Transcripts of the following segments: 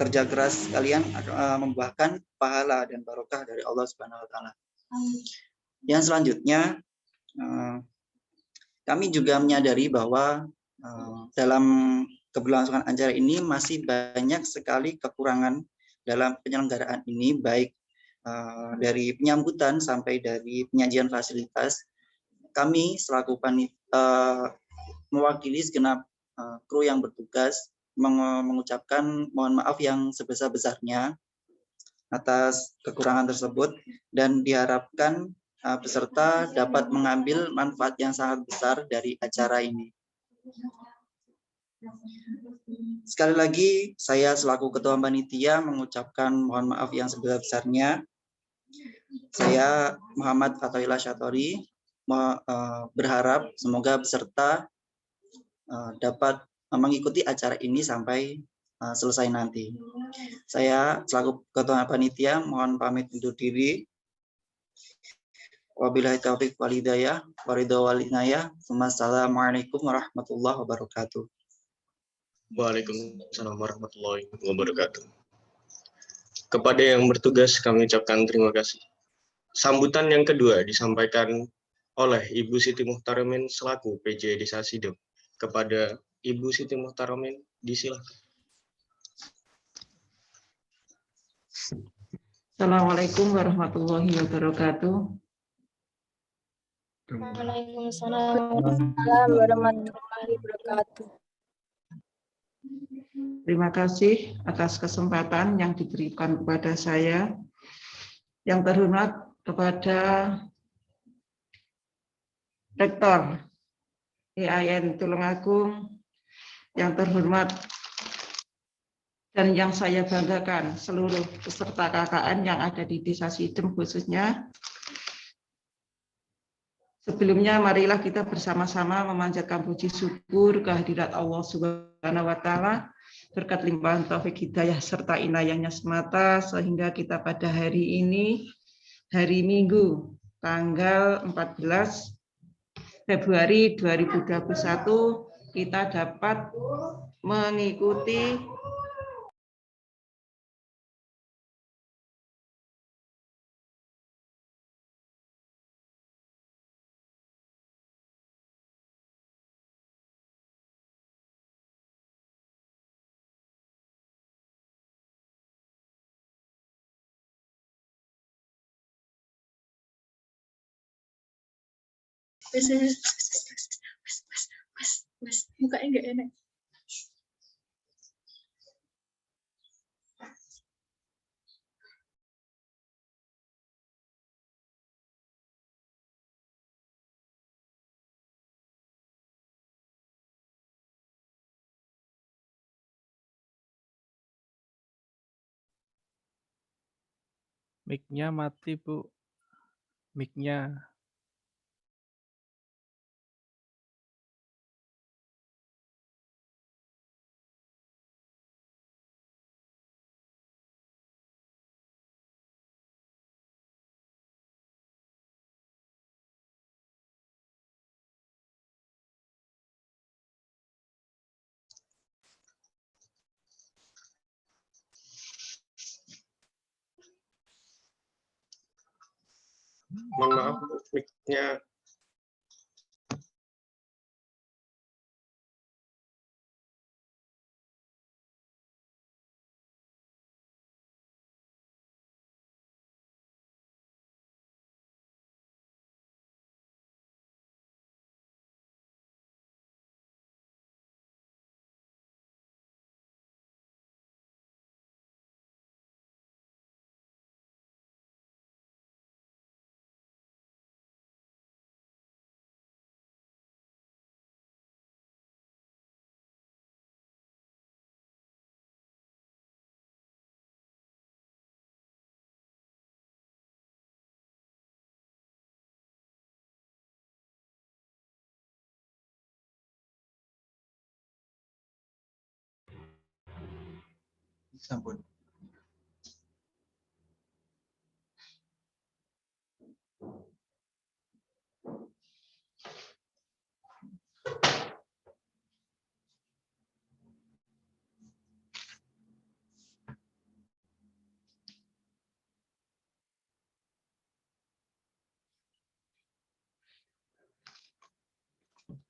kerja keras kalian membuahkan pahala dan barokah dari Allah Subhanahu wa taala. Yang selanjutnya, kami juga menyadari bahwa dalam keberlangsungan acara ini masih banyak sekali kekurangan dalam penyelenggaraan ini, baik dari penyambutan sampai dari penyajian fasilitas. Kami selaku mewakili segenap kru yang bertugas mengucapkan mohon maaf yang sebesar-besarnya atas kekurangan tersebut, dan diharapkan peserta dapat mengambil manfaat yang sangat besar dari acara ini. Sekali lagi, saya selaku Ketua Panitia mengucapkan mohon maaf yang sebesar-besarnya. Saya Muhammad Fatahillah Syatori berharap semoga peserta dapat mengikuti acara ini sampai selesai nanti. Saya selaku Ketua Panitia mohon pamit undur diri. Wabillahi taufiq wal hidayah, waridho wal inayah. Wassalamualaikum warahmatullahi wabarakatuh. Waalaikumsalam warahmatullahi wabarakatuh. Kepada yang bertugas kami ucapkan terima kasih. Sambutan yang kedua disampaikan oleh Ibu Siti Muhtaromin selaku PJ Desa Sidep. Kepada Ibu Siti Muhtaromin, disilakan. Assalamualaikum warahmatullahi wabarakatuh. Waalaikumsalam warahmatullahi wabarakatuh. Terima kasih atas kesempatan yang diberikan kepada saya. Yang terhormat kepada Rektor IAIN Tulungagung, yang terhormat dan yang saya banggakan seluruh peserta KKN yang ada di Desa Sidem khususnya. Sebelumnya marilah kita bersama-sama memanjatkan puji syukur kehadirat Allah Subhanahu wa taala, berkat limpahan taufik hidayah serta inayahnya semata, sehingga kita pada hari ini, hari Minggu tanggal 14 Februari 2021, kita dapat mengikuti Mukanya nggak enak. Mic-nya mati, Bu. Mic-nya. Mohon maaf, mic-nya. Sampun.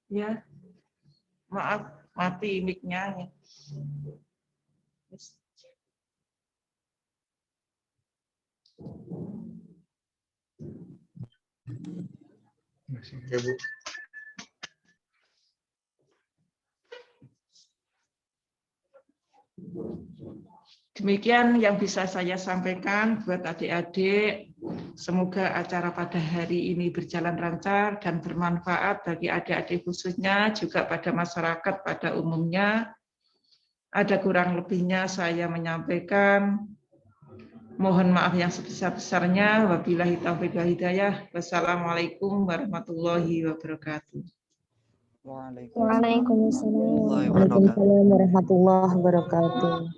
Ya, maaf, mati mic-nya. Ya, Bu. Demikian yang bisa saya sampaikan buat adik-adik. Semoga acara pada hari ini berjalan lancar dan bermanfaat bagi adik-adik khususnya, juga pada masyarakat pada umumnya. Ada kurang lebihnya saya menyampaikan. Mohon maaf yang sebesar-besarnya. Wabillahi taufiq wal hidayah. Wassalamualaikum warahmatullahi wabarakatuh. Waalaikumsalam warahmatullahi wabarakatuh.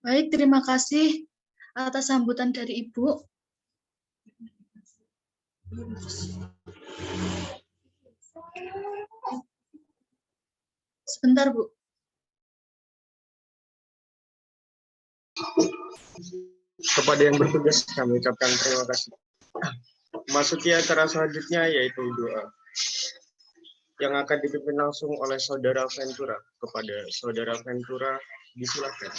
Baik, terima kasih atas sambutan dari Ibu. Sebentar, Bu. Kepada yang bertugas kami ucapkan terima kasih. Masuki acara selanjutnya yaitu doa yang akan dipimpin langsung oleh Saudara Ventura. Kepada Saudara Ventura disilakan.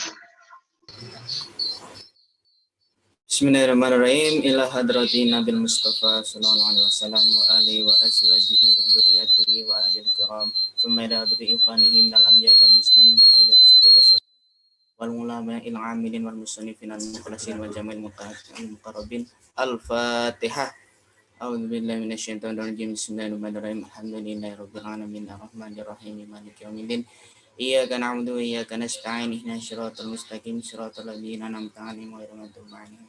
Bismillahirrahmanirrahim. Ila hadrati Nabil Mustafa sallallahu alaihi wasallam wa alihi wa azwajihi wa dzurriyyatihi wa ahli al-kiram. Thumma ila hadrati ikhwanihi minal anbiya'i wal muslimin wal awliya'i wa syuhada'i wa sallam. Wal ulama'il 'amilin wal musannifin al mukhlasin wal jama'il muqarrabin. Al-Fatihah. A'udzu billahi minasyaitonir rajim. Bismillahirrahmanirrahim. Alhamdulillahirabbil alamin arrahmanir rahim maliki yaumiddin. Iyyaka na'budu wa iyyaka nasta'in ihdinas siratal mustaqim siratal ladzina an'amta 'alaihim ghairil maghdubi 'alaihim.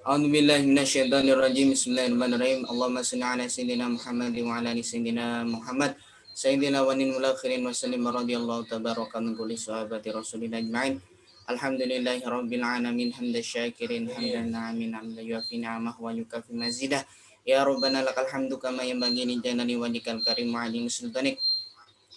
A'udzu billahi minasyaitonir rajim. Bismillahirrahmanirrahim. Allahumma shalli ala sayyidina Muhammad wa ala ali sayyidina Muhammad. Sayyidina wa nil akhirin wa sallim radhiyallahu tabaraka min kulli sahabati rasulillah ajma'in. Alhamdulillahi rabbil alamin hamdan syakirin hamdan na'imin hamdan yuafi ni'amah wa yukafi mazidah. Ya rabbana lakal hamdu kama yanbaghi li jalali wajhikal karim wa 'azimi sultanik.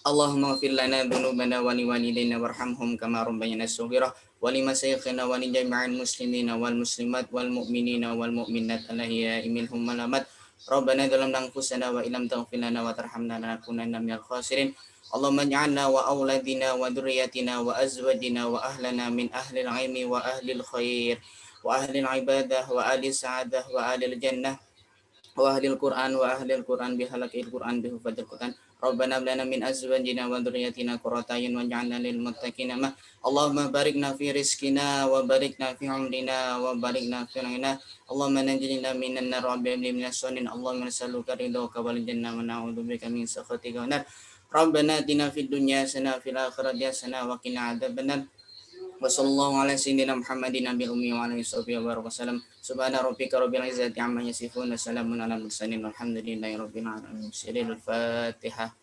Allahumma ighfir lana dhunubana wa liwalidayna warhamhum kama rabbayana shaghira wa limasyayikhina wa li jami'il muslimina wal muslimat wal mu'minina wal mu'minat al-ahya'i minhum wal amwat. Rabbana dzalamna anfusana wa illam taghfir lana wa tarhamna lanakunanna minal khasirin. Allahumma ij'alna wa auladina wa dzurriyyatina wa azwajina wa ahlana min ahlil ilmi wa ahlil khair wa ahlil ibadah wa ahli sa'adah wa ahlil jannah wa ahlil Qur'an wa ahlil Qur'an bihalaqil Qur'an bihufadil Qur'an. Rabbana lana min azwajina wa dzurriyyatina qurrata a'yun waj'alna lil muttaqina ma. Allahumma barikna fi rizqina wa barikna fi umrina wa barikna fi ilmina. Allahumma najjina minan nar wa bina minas sunin. Allahumma nas'aluka ridhaka wal jannah wa na'udzubika min sakhatika wan nar. Rabbana atina fid dunya hasanah wa fil akhirati hasanah wa qina adzabannar. Wassallallahu ala sayyidina Muhammadin nabiyil ummi wa alihi wasallam. Subhana rabbika rabbil izzati amma yasifun wa salamun alal mursalin walhamdulillahi rabbil alamin. Al-Fatihah.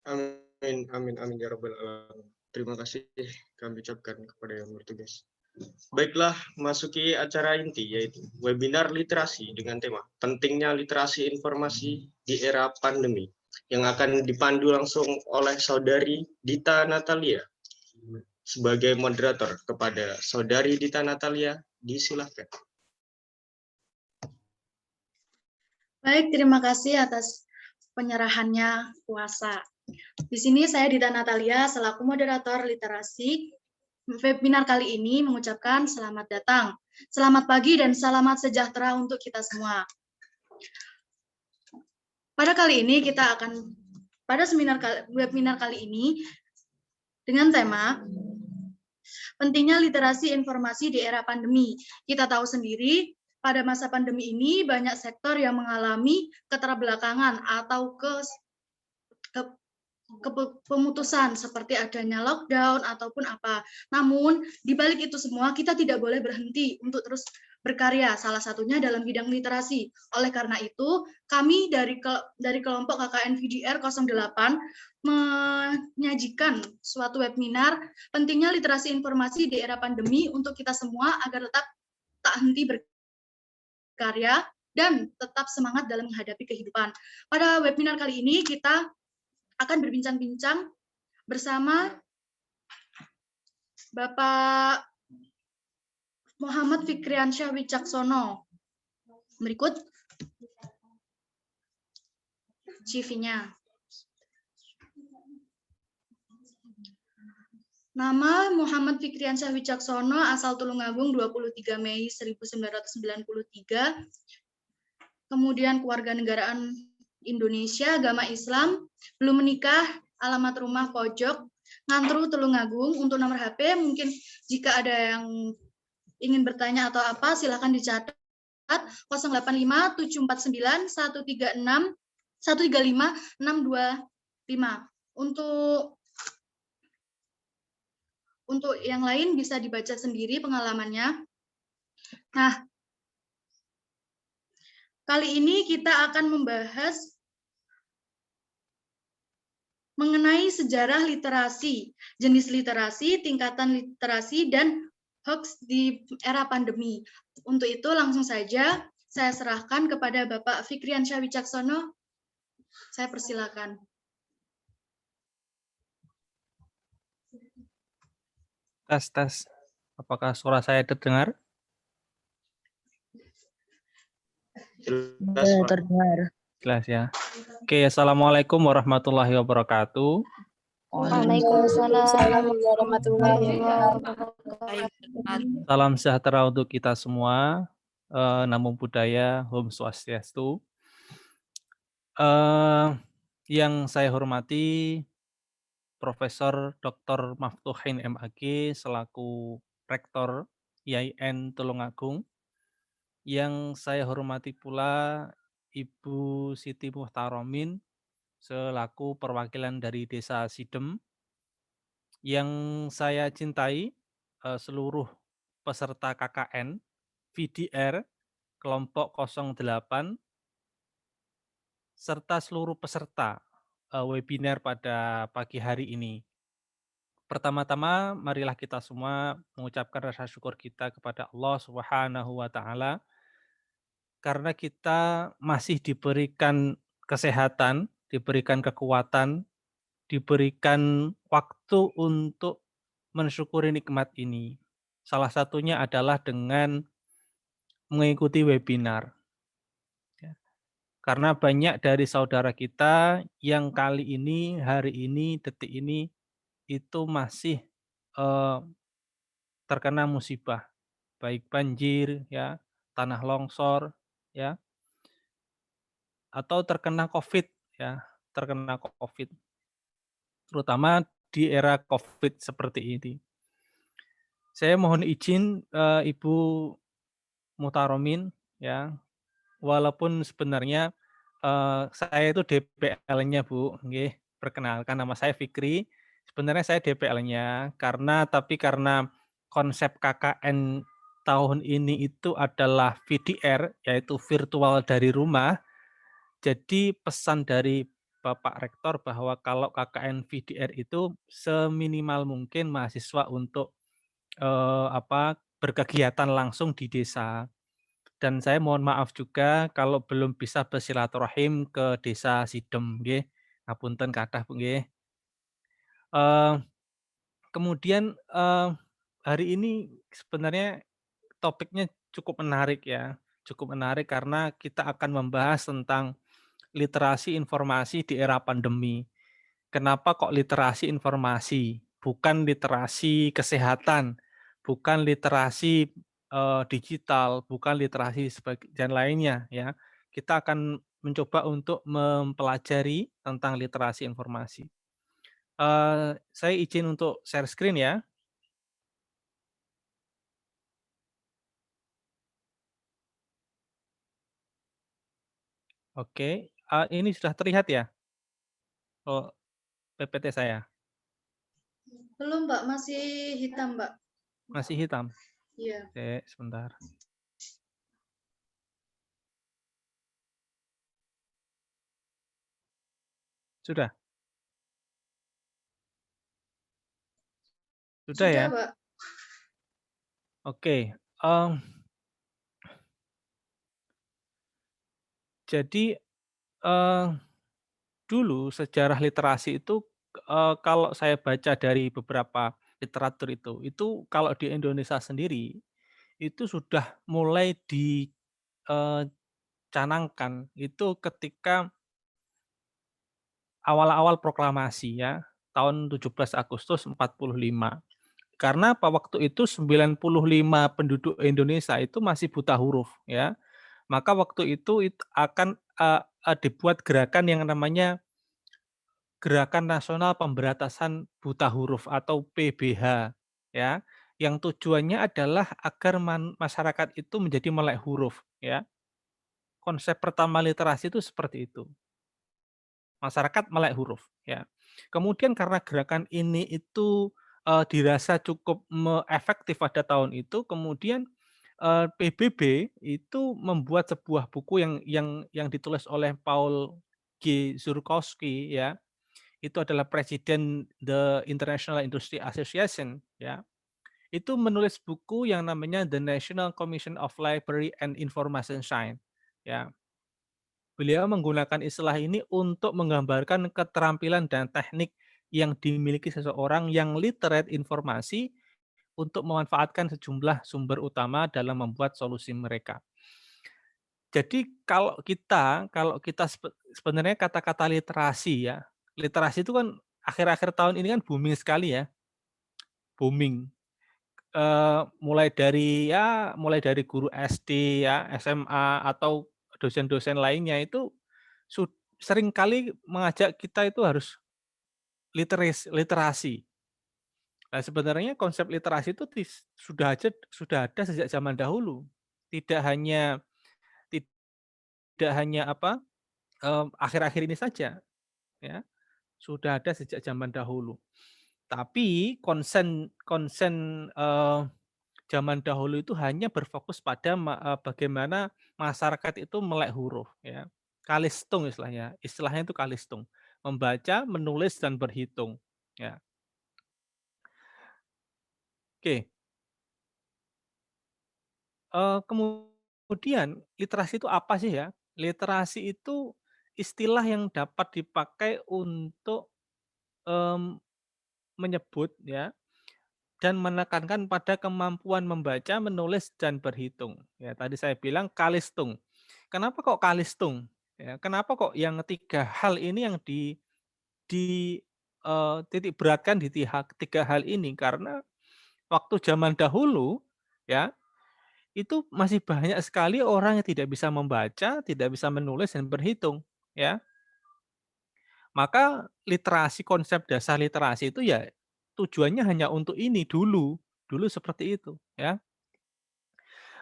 Amin, amin, amin ya rabbal alamin. Terima kasih kami ucapkan kepada yang bertugas. Baiklah, masuki acara inti yaitu webinar literasi dengan tema pentingnya literasi informasi di era pandemi yang akan dipandu langsung oleh Saudari Dita Natalia. Sebagai moderator kepada Saudari Dita Natalia, disilakan. Baik, terima kasih atas penyerahannya kuasa Di sini saya Dita Natalia selaku moderator literasi webinar kali ini mengucapkan selamat datang, selamat pagi dan selamat sejahtera untuk kita semua. Pada webinar kali ini dengan tema pentingnya literasi informasi di era pandemi. Kita tahu sendiri pada masa pandemi ini banyak sektor yang mengalami keterbelakangan atau pemutusan seperti adanya lockdown ataupun apa. Namun di balik itu semua kita tidak boleh berhenti untuk terus berkarya, salah satunya dalam bidang literasi. Oleh karena itu, kami dari kelompok KKN VDR 08 menyajikan suatu webinar pentingnya literasi informasi di era pandemi untuk kita semua agar tetap tak henti berkarya dan tetap semangat dalam menghadapi kehidupan. Pada webinar kali ini kita akan berbincang-bincang bersama Bapak Muhammad Fikriansyah Wicaksono. Berikut CV-nya. Nama Muhammad Fikriansyah Wicaksono, asal Tulungagung, 23 Mei 1993. Kemudian kewarganegaraan Indonesia, agama Islam, belum menikah, alamat rumah Pojok, Ngantru, Tulungagung. Untuk nomor HP, mungkin jika ada yang ingin bertanya atau apa, silakan dicatat 085 749 135 625. Untuk yang lain bisa dibaca sendiri pengalamannya. Nah, kali ini kita akan membahas mengenai sejarah literasi, jenis literasi, tingkatan literasi, dan hoax di era pandemi. Untuk itu langsung saja saya serahkan kepada Bapak Fikriansyah Wicaksono. Saya persilakan. Tes. Apakah suara saya terdengar? Jelas, Pak. Terdengar. Jelas ya. Oke, Assalamualaikum warahmatullahi wabarakatuh. Waalaikumsalam warahmatullahi wabarakatuh. Salam sejahtera untuk kita semua. Namo Buddhaya, Om Swastiastu. Yang saya hormati Profesor Dr. Maftuhin MAG selaku Rektor IAIN Tulungagung. Yang saya hormati pula Ibu Siti Muhtaromin selaku perwakilan dari Desa Sidem. Yang saya cintai seluruh peserta KKN VDR kelompok 08 serta seluruh peserta webinar pada pagi hari ini. Pertama-tama marilah kita semua mengucapkan rasa syukur kita kepada Allah Subhanahu wa taala karena kita masih diberikan kesehatan, diberikan kekuatan, diberikan waktu untuk mensyukuri nikmat ini. Salah satunya adalah dengan mengikuti webinar. Karena banyak dari saudara kita yang kali ini, hari ini, detik ini itu masih terkena musibah, baik banjir, ya, tanah longsor, ya, atau terkena COVID, ya, terkena COVID, terutama di era COVID seperti ini. Saya mohon izin Ibu Muhtaromin, ya, walaupun sebenarnya saya itu DPL-nya Bu, nggih. Perkenalkan nama saya Fikri. Sebenarnya saya DPL-nya karena konsep KKN tahun ini itu adalah VDR, yaitu virtual dari rumah. Jadi pesan dari Bapak Rektor bahwa kalau KKN VDR itu seminimal mungkin mahasiswa untuk berkegiatan langsung di desa. Dan saya mohon maaf juga kalau belum bisa bersilaturahim ke Desa Sidem nggih. Ngapunten kathah Bu nggih. Kemudian hari ini sebenarnya topiknya cukup menarik ya. Cukup menarik karena kita akan membahas tentang literasi informasi di era pandemi. Kenapa kok literasi informasi, bukan literasi kesehatan, bukan literasi digital, bukan literasi dan lainnya ya. Kita akan mencoba untuk mempelajari tentang literasi informasi. Saya izin untuk share screen ya. Oke, ini sudah terlihat ya? Oh, PPT saya Belum, Mbak, masih hitam, Mbak. masih hitam. Iya. Oke, sebentar. Sudah? Sudah ya? Mbak. Oke. Jadi dulu sejarah literasi itu kalau saya baca dari beberapa literatur itu kalau di Indonesia sendiri itu sudah mulai dicanangkan itu ketika awal-awal proklamasi ya, tahun 17 Agustus 45. Karena waktu itu 95 penduduk Indonesia itu masih buta huruf ya. Maka waktu itu akan dibuat gerakan yang namanya Gerakan Nasional Pemberantasan Buta Huruf atau PBH ya, yang tujuannya adalah agar masyarakat itu menjadi melek huruf ya. Konsep pertama literasi itu seperti itu. Masyarakat melek huruf ya. Kemudian karena gerakan ini itu dirasa cukup efektif pada tahun itu, kemudian PBB itu membuat sebuah buku yang ditulis oleh Paul G. Zurkowski ya. Itu adalah presiden The International Industry Association ya. Itu menulis buku yang namanya The National Commission of Library and Information Science ya. Beliau menggunakan istilah ini untuk menggambarkan keterampilan dan teknik yang dimiliki seseorang yang literate informasi untuk memanfaatkan sejumlah sumber utama dalam membuat solusi mereka. Jadi kalau kita sebenarnya kata-kata literasi ya, literasi itu kan akhir-akhir tahun ini kan booming sekali ya, booming. Mulai dari guru SD ya, SMA atau dosen-dosen lainnya itu seringkali mengajak kita itu harus literasi. Nah, sebenarnya konsep literasi itu sudah ada sejak zaman dahulu. Tidak hanya tidak hanya akhir-akhir ini saja, ya. Sudah ada sejak zaman dahulu. Tapi konsen konsen, zaman dahulu itu hanya berfokus pada bagaimana masyarakat itu melek huruf, ya. Kalistung istilahnya itu kalistung, membaca, menulis, dan berhitung, ya. Oke, kemudian literasi itu apa sih ya? Literasi itu istilah yang dapat dipakai untuk, mmm, menyebut ya, dan menekankan pada kemampuan membaca, menulis, dan berhitung. Ya, tadi saya bilang kalistung. Kenapa kok kalistung? Ya, kenapa kok yang 3 hal ini yang titik beratkan di 3 hal ini? Karena waktu zaman dahulu, ya, itu masih banyak sekali orang yang tidak bisa membaca, tidak bisa menulis, dan berhitung, ya. Maka konsep dasar literasi itu ya tujuannya hanya untuk ini dulu seperti itu ya.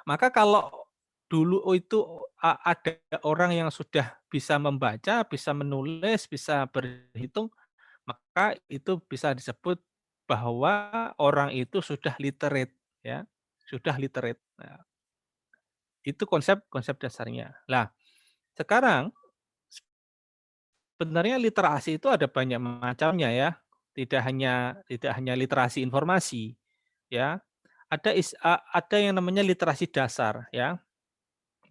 Maka kalau dulu itu ada orang yang sudah bisa membaca, bisa menulis, bisa berhitung, maka itu bisa disebut bahwa orang itu sudah literate ya, sudah literate. Nah, itu konsep konsep dasarnya. Nah, sekarang sebenarnya literasi itu ada banyak macamnya ya, tidak hanya literasi informasi, ya. Ada yang namanya literasi dasar ya.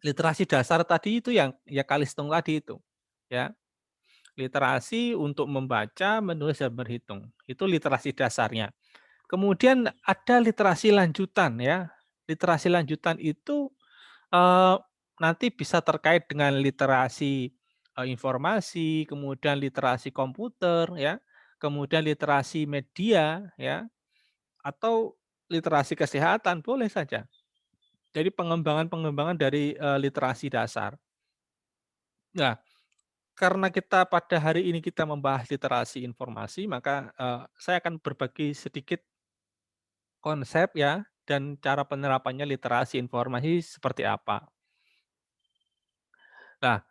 Literasi dasar tadi itu yang ya Kalistung tadi itu, ya. Literasi untuk membaca, menulis, dan berhitung, itu literasi dasarnya. Kemudian ada literasi lanjutan ya. Literasi lanjutan itu, eee, nanti bisa terkait dengan literasi informasi, kemudian literasi komputer ya, kemudian literasi media, ya, atau literasi kesehatan, boleh saja. Jadi pengembangan-pengembangan dari literasi dasar. Nah, karena kita pada hari ini kita membahas literasi informasi, maka saya akan berbagi sedikit konsep ya dan cara penerapannya literasi informasi seperti apa. Nah,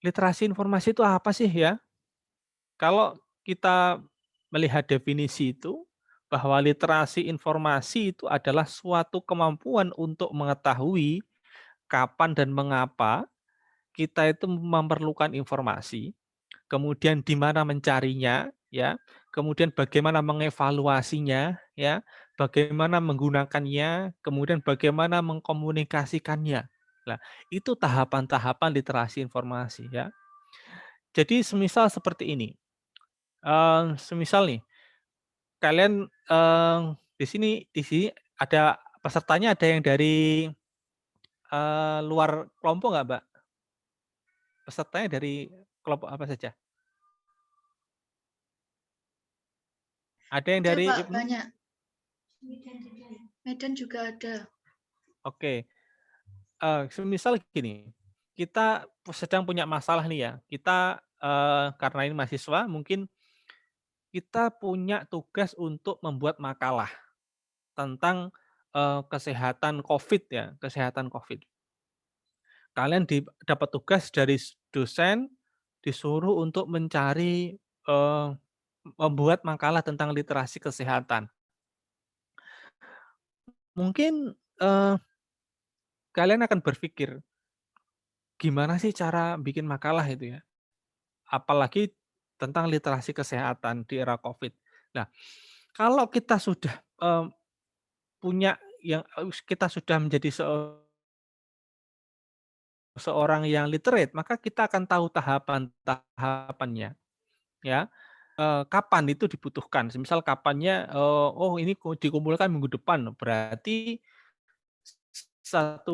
literasi informasi itu apa sih ya? Kalau kita melihat definisi itu, bahwa literasi informasi itu adalah suatu kemampuan untuk mengetahui kapan dan mengapa kita itu memerlukan informasi, kemudian di mana mencarinya, ya, kemudian bagaimana mengevaluasinya, ya, bagaimana menggunakannya, kemudian bagaimana mengkomunikasikannya. Nah, itu tahapan-tahapan literasi informasi, ya. Jadi semisal seperti ini, semisal nih, kalian di sini ada pesertanya ada yang dari luar kelompok nggak, Mbak? Pesertanya dari kelompok apa saja? Ada yang Ada dari Pak, IPNU? banyak. Medan juga ada. Oke. Semisal gini, kita sedang punya masalah nih ya. Kita karena ini mahasiswa, mungkin kita punya tugas untuk membuat makalah tentang kesehatan COVID ya, kesehatan COVID. Kalian dapat tugas dari dosen, disuruh untuk mencari membuat makalah tentang literasi kesehatan. Mungkin kalian akan berpikir, gimana sih cara bikin makalah itu ya? Apalagi tentang literasi kesehatan di era COVID. Nah, kalau kita sudah punya yang kita sudah menjadi seorang yang literate, maka kita akan tahu tahapan-tahapannya, ya. Kapan itu dibutuhkan. Semisal kapannya, oh ini dikumpulkan minggu depan, berarti 1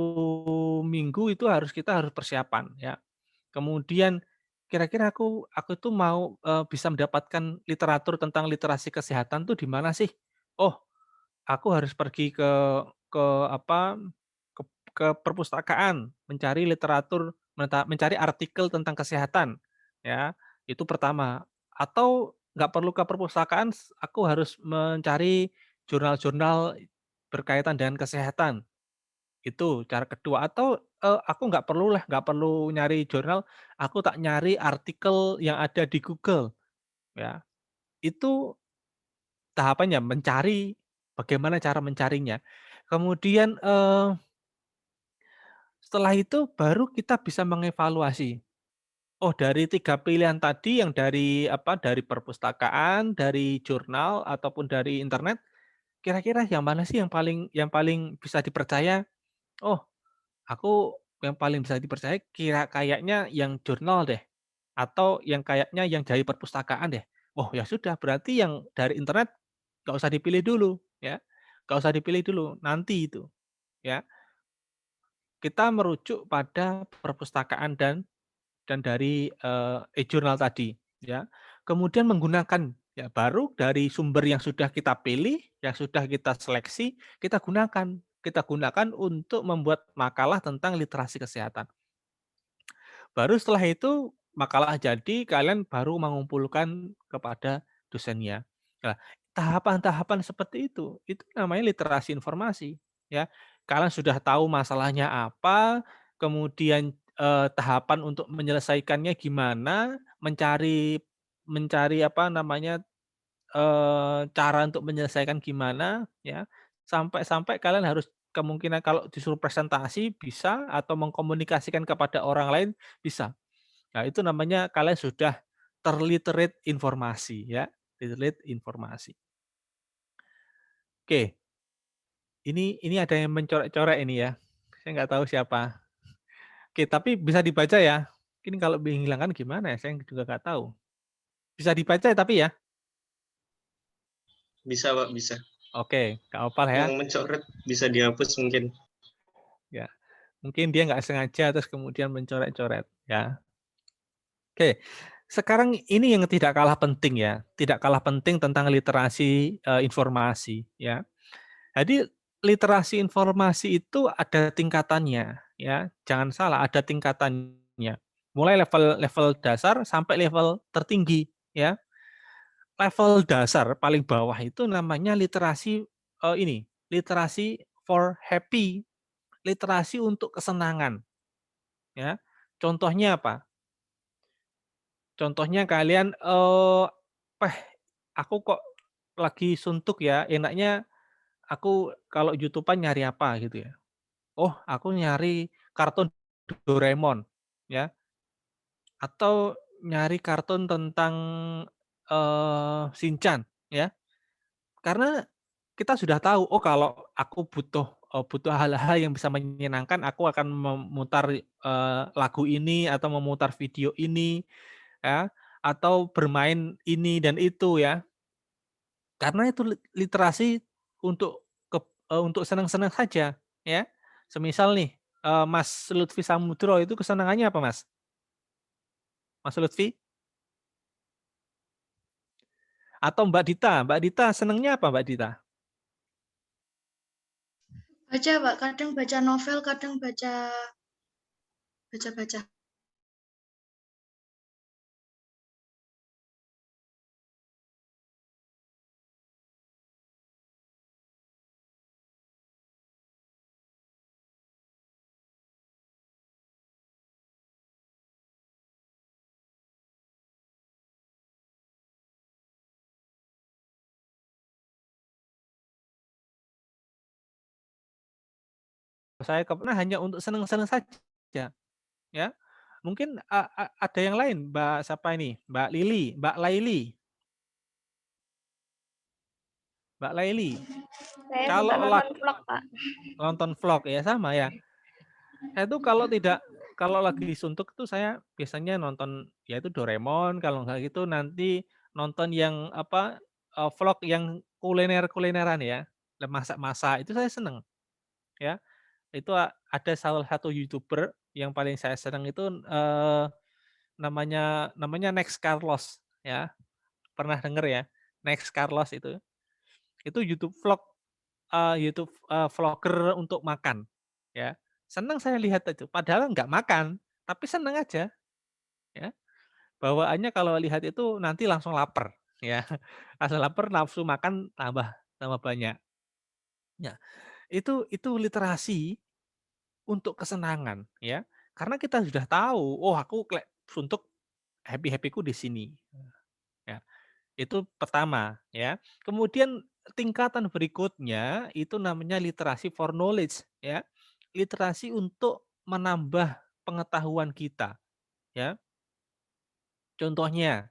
minggu itu kita harus persiapan, ya. Kemudian kira-kira aku tuh mau, bisa mendapatkan literatur tentang literasi kesehatan tuh di mana sih? Oh, aku harus pergi ke apa, ke ke perpustakaan, mencari literatur, mencari artikel tentang kesehatan, ya, itu pertama. Atau nggak perlu ke perpustakaan, aku harus mencari jurnal-jurnal berkaitan dengan kesehatan. Itu cara kedua atau, aku nggak perlu nyari jurnal, aku tak nyari artikel yang ada di Google, ya. Itu tahapannya mencari, bagaimana cara mencarinya. Kemudian, setelah itu baru kita bisa mengevaluasi. Oh, dari 3 pilihan tadi yang dari dari perpustakaan, dari jurnal, ataupun dari internet, kira-kira yang mana sih yang paling bisa dipercaya? Oh, aku yang paling bisa dipercaya kayaknya yang jurnal deh, atau yang kayaknya yang dari perpustakaan deh. Oh ya sudah, berarti yang dari internet nggak usah dipilih dulu, ya. Nggak usah dipilih dulu, nanti itu, ya. Kita merujuk pada perpustakaan dan dari e-jurnal tadi, ya. Kemudian menggunakan, ya baru dari sumber yang sudah kita pilih, yang sudah kita seleksi, kita gunakan. Kita gunakan untuk membuat makalah tentang literasi kesehatan. Baru setelah itu makalah jadi, kalian baru mengumpulkan kepada dosennya. Nah, tahapan-tahapan seperti itu namanya literasi informasi, ya. Kalian sudah tahu masalahnya apa, kemudian, tahapan untuk menyelesaikannya gimana, mencari mencari apa namanya, cara untuk menyelesaikan gimana, ya. Sampai-sampai kalian harus kemungkinan kalau disuruh presentasi bisa, atau mengkomunikasikan kepada orang lain bisa. Nah, itu namanya kalian sudah terliterate informasi ya, literate informasi. Oke, ini ada yang mencoret-coret ini ya. Saya nggak tahu siapa. Oke, tapi bisa dibaca ya. Ini kalau menghilangkan gimana ya? Saya juga nggak tahu. Bisa dibaca ya tapi ya? Bisa, Pak, bisa. Oke, nggak apa ya. Yang mencoret bisa dihapus mungkin. Ya, mungkin dia nggak sengaja terus kemudian mencoret-coret ya. Oke, sekarang ini yang tidak kalah penting ya, tidak kalah penting tentang literasi informasi ya. Jadi literasi informasi itu ada tingkatannya ya, jangan salah ada tingkatannya. Mulai level dasar sampai level tertinggi ya. Level dasar paling bawah itu namanya literasi literasi for happy, literasi untuk kesenangan ya. Contohnya apa? Contohnya kalian aku kok lagi suntuk ya, enaknya aku kalau YouTube-an nyari apa gitu ya. Oh, aku nyari kartun Doraemon ya, atau nyari kartun tentang Shinchan ya. Karena kita sudah tahu, oh kalau aku butuh hal-hal yang bisa menyenangkan, aku akan memutar lagu ini atau memutar video ini ya, atau bermain ini dan itu ya. Karena itu literasi untuk untuk senang-senang saja ya. Semisal nih, Mas Lutfi Samudro itu kesenangannya apa, Mas? Mas Lutfi? Atau Mbak Dita? Mbak Dita senangnya apa, Mbak Dita? Baca, Pak. Kadang baca novel, kadang baca. Saya pernah hanya untuk senang-senang saja ya. Mungkin ada yang lain, Mbak siapa ini? Mbak Lili, Mbak Laili. Mbak Laili. Saya suka Kalau nonton vlog, Pak. nonton vlog ya sama ya. Saya tuh kalau lagi suntuk tuh saya biasanya nonton ya itu Doraemon, kalau nggak gitu nanti nonton yang apa vlog yang kuliner-kulineran ya, masak-masak itu saya seneng ya. Itu ada salah satu YouTuber yang paling saya senang itu namanya Next Carlos ya. Pernah denger ya? Next Carlos itu. Itu YouTube vlog vlogger untuk makan ya. Senang saya lihat itu, padahal nggak makan, tapi senang aja ya. Bawaannya kalau lihat itu nanti langsung lapar ya. Langsung lapar, nafsu makan tambah banyak. Ya, itu literasi untuk kesenangan ya. Karena kita sudah tahu, oh aku suntuk happy-happy-ku di sini. Ya, itu pertama ya. Kemudian tingkatan berikutnya itu namanya literasi for knowledge ya. Literasi untuk menambah pengetahuan kita ya. Contohnya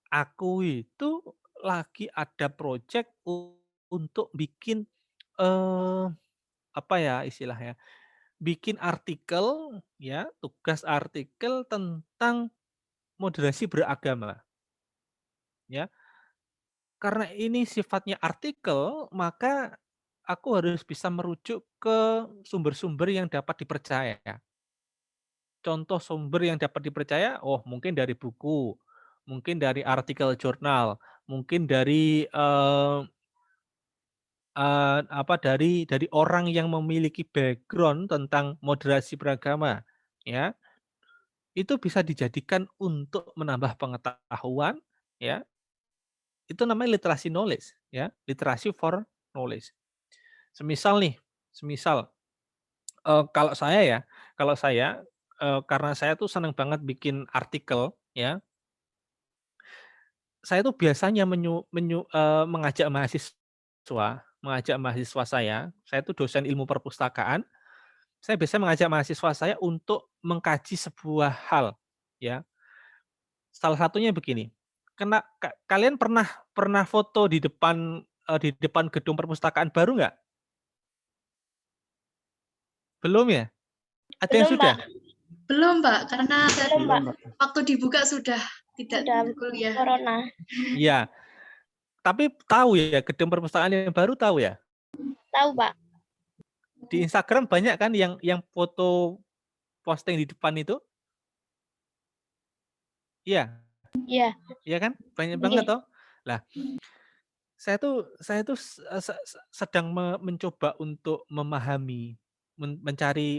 aku itu lagi ada project untuk bikin apa ya istilahnya? Bikin artikel ya, tugas artikel tentang moderasi beragama ya. Karena ini sifatnya artikel, maka aku harus bisa merujuk ke sumber-sumber yang dapat dipercaya. Contoh sumber yang dapat dipercaya, oh mungkin dari buku, mungkin dari artikel jurnal, mungkin dari dari orang yang memiliki background tentang moderasi beragama, ya. Itu bisa dijadikan untuk menambah pengetahuan, ya. Itu namanya literasi knowledge, ya, literasi for knowledge. Semisal, kalau saya, karena saya tuh senang banget bikin artikel, ya, saya tuh biasanya mengajak mahasiswa saya tuh dosen ilmu perpustakaan, saya biasanya mengajak mahasiswa saya untuk mengkaji sebuah hal, ya. Salah satunya begini, kalian pernah foto di depan gedung perpustakaan baru nggak? Belum ya? Ada yang Belum, sudah? Pak. Belum, Pak, karena Belum, Pak. waktu dibuka sudah tidak Sudah kuliah. corona. Iya. Tapi tahu ya gedung perpustakaan yang baru tahu ya? Tahu, Pak. Di Instagram banyak kan yang foto posting di depan itu? Iya, Iya. iya kan? Banyak Iya. banget toh. Lah, saya tuh sedang mencoba untuk memahami,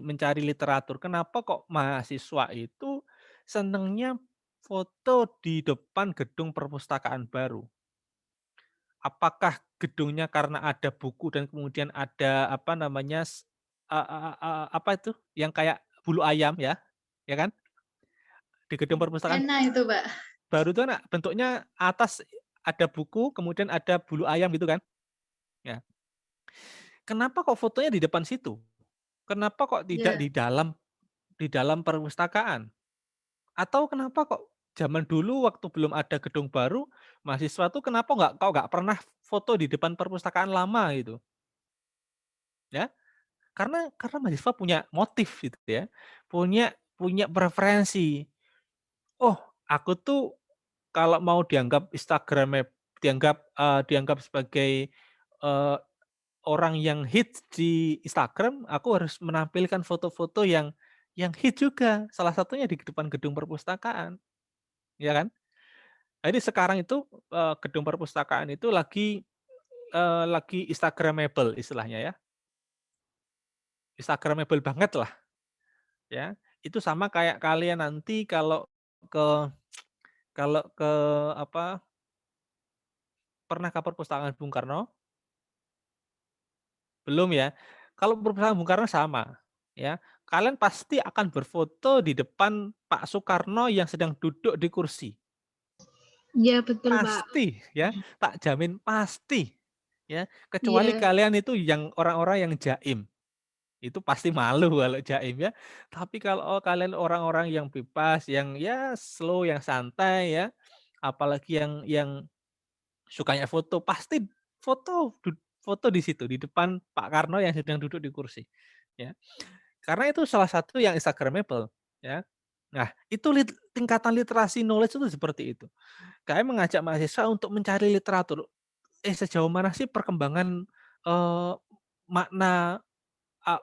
mencari literatur. Kenapa kok mahasiswa itu senengnya foto di depan gedung perpustakaan baru? Apakah gedungnya karena ada buku dan kemudian ada apa namanya apa itu yang kayak bulu ayam ya kan? Di gedung perpustakaan Enak itu, Pak. baru itu kan bentuknya atas ada buku, kemudian ada bulu ayam gitu kan? Ya. Kenapa kok fotonya di depan situ? Kenapa kok tidak Iya. di dalam perpustakaan? Atau kenapa kok zaman dulu waktu belum ada gedung baru, mahasiswa tuh kenapa nggak pernah foto di depan perpustakaan lama gitu, ya? Karena mahasiswa punya motif gitu ya, punya punya preferensi. Oh, aku tuh kalau mau dianggap dianggap sebagai, eee, orang yang hits di Instagram, aku harus menampilkan foto-foto yang hits juga, salah satunya di depan gedung perpustakaan, ya kan? Jadi sekarang itu, gedung perpustakaan itu lagi instagramable istilahnya ya, instagramable banget lah ya. Itu sama kayak kalian nanti ke kalau ke apa, pernah ke perpustakaan Bung Karno? Belum ya? Kalau perpustakaan Bung Karno sama, ya. Kalian pasti akan berfoto di depan Pak Soekarno yang sedang duduk di kursi. Iya, betul, Pak. Pasti ya, tak jamin pasti, ya. Kecuali Iya. kalian itu yang orang-orang yang jaim, itu pasti malu kalau jaim ya. Tapi kalau kalian orang-orang yang bebas, yang ya slow, yang santai ya, apalagi yang sukanya foto, pasti foto di situ, di depan Pak Karno yang sedang duduk di kursi, ya. Karena itu salah satu yang instagramable, ya. Nah, itu tingkatan literasi knowledge itu seperti itu. Kami mengajak mahasiswa untuk mencari literatur. Sejauh mana sih perkembangan, eee, makna,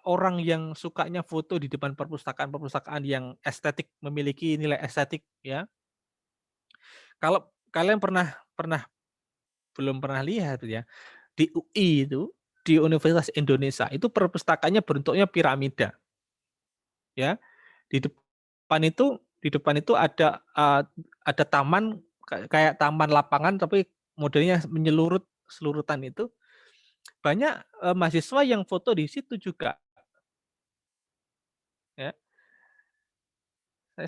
orang yang sukanya foto di depan perpustakaan-perpustakaan yang estetik, memiliki nilai estetik, ya. Kalau kalian pernah pernah belum pernah lihat ya, di UI itu, di Universitas Indonesia, itu perpustakaannya bentuknya piramida, ya. Di depan itu ada taman kayak taman lapangan tapi modelnya selurutan itu, banyak, mahasiswa yang foto di situ juga, ya.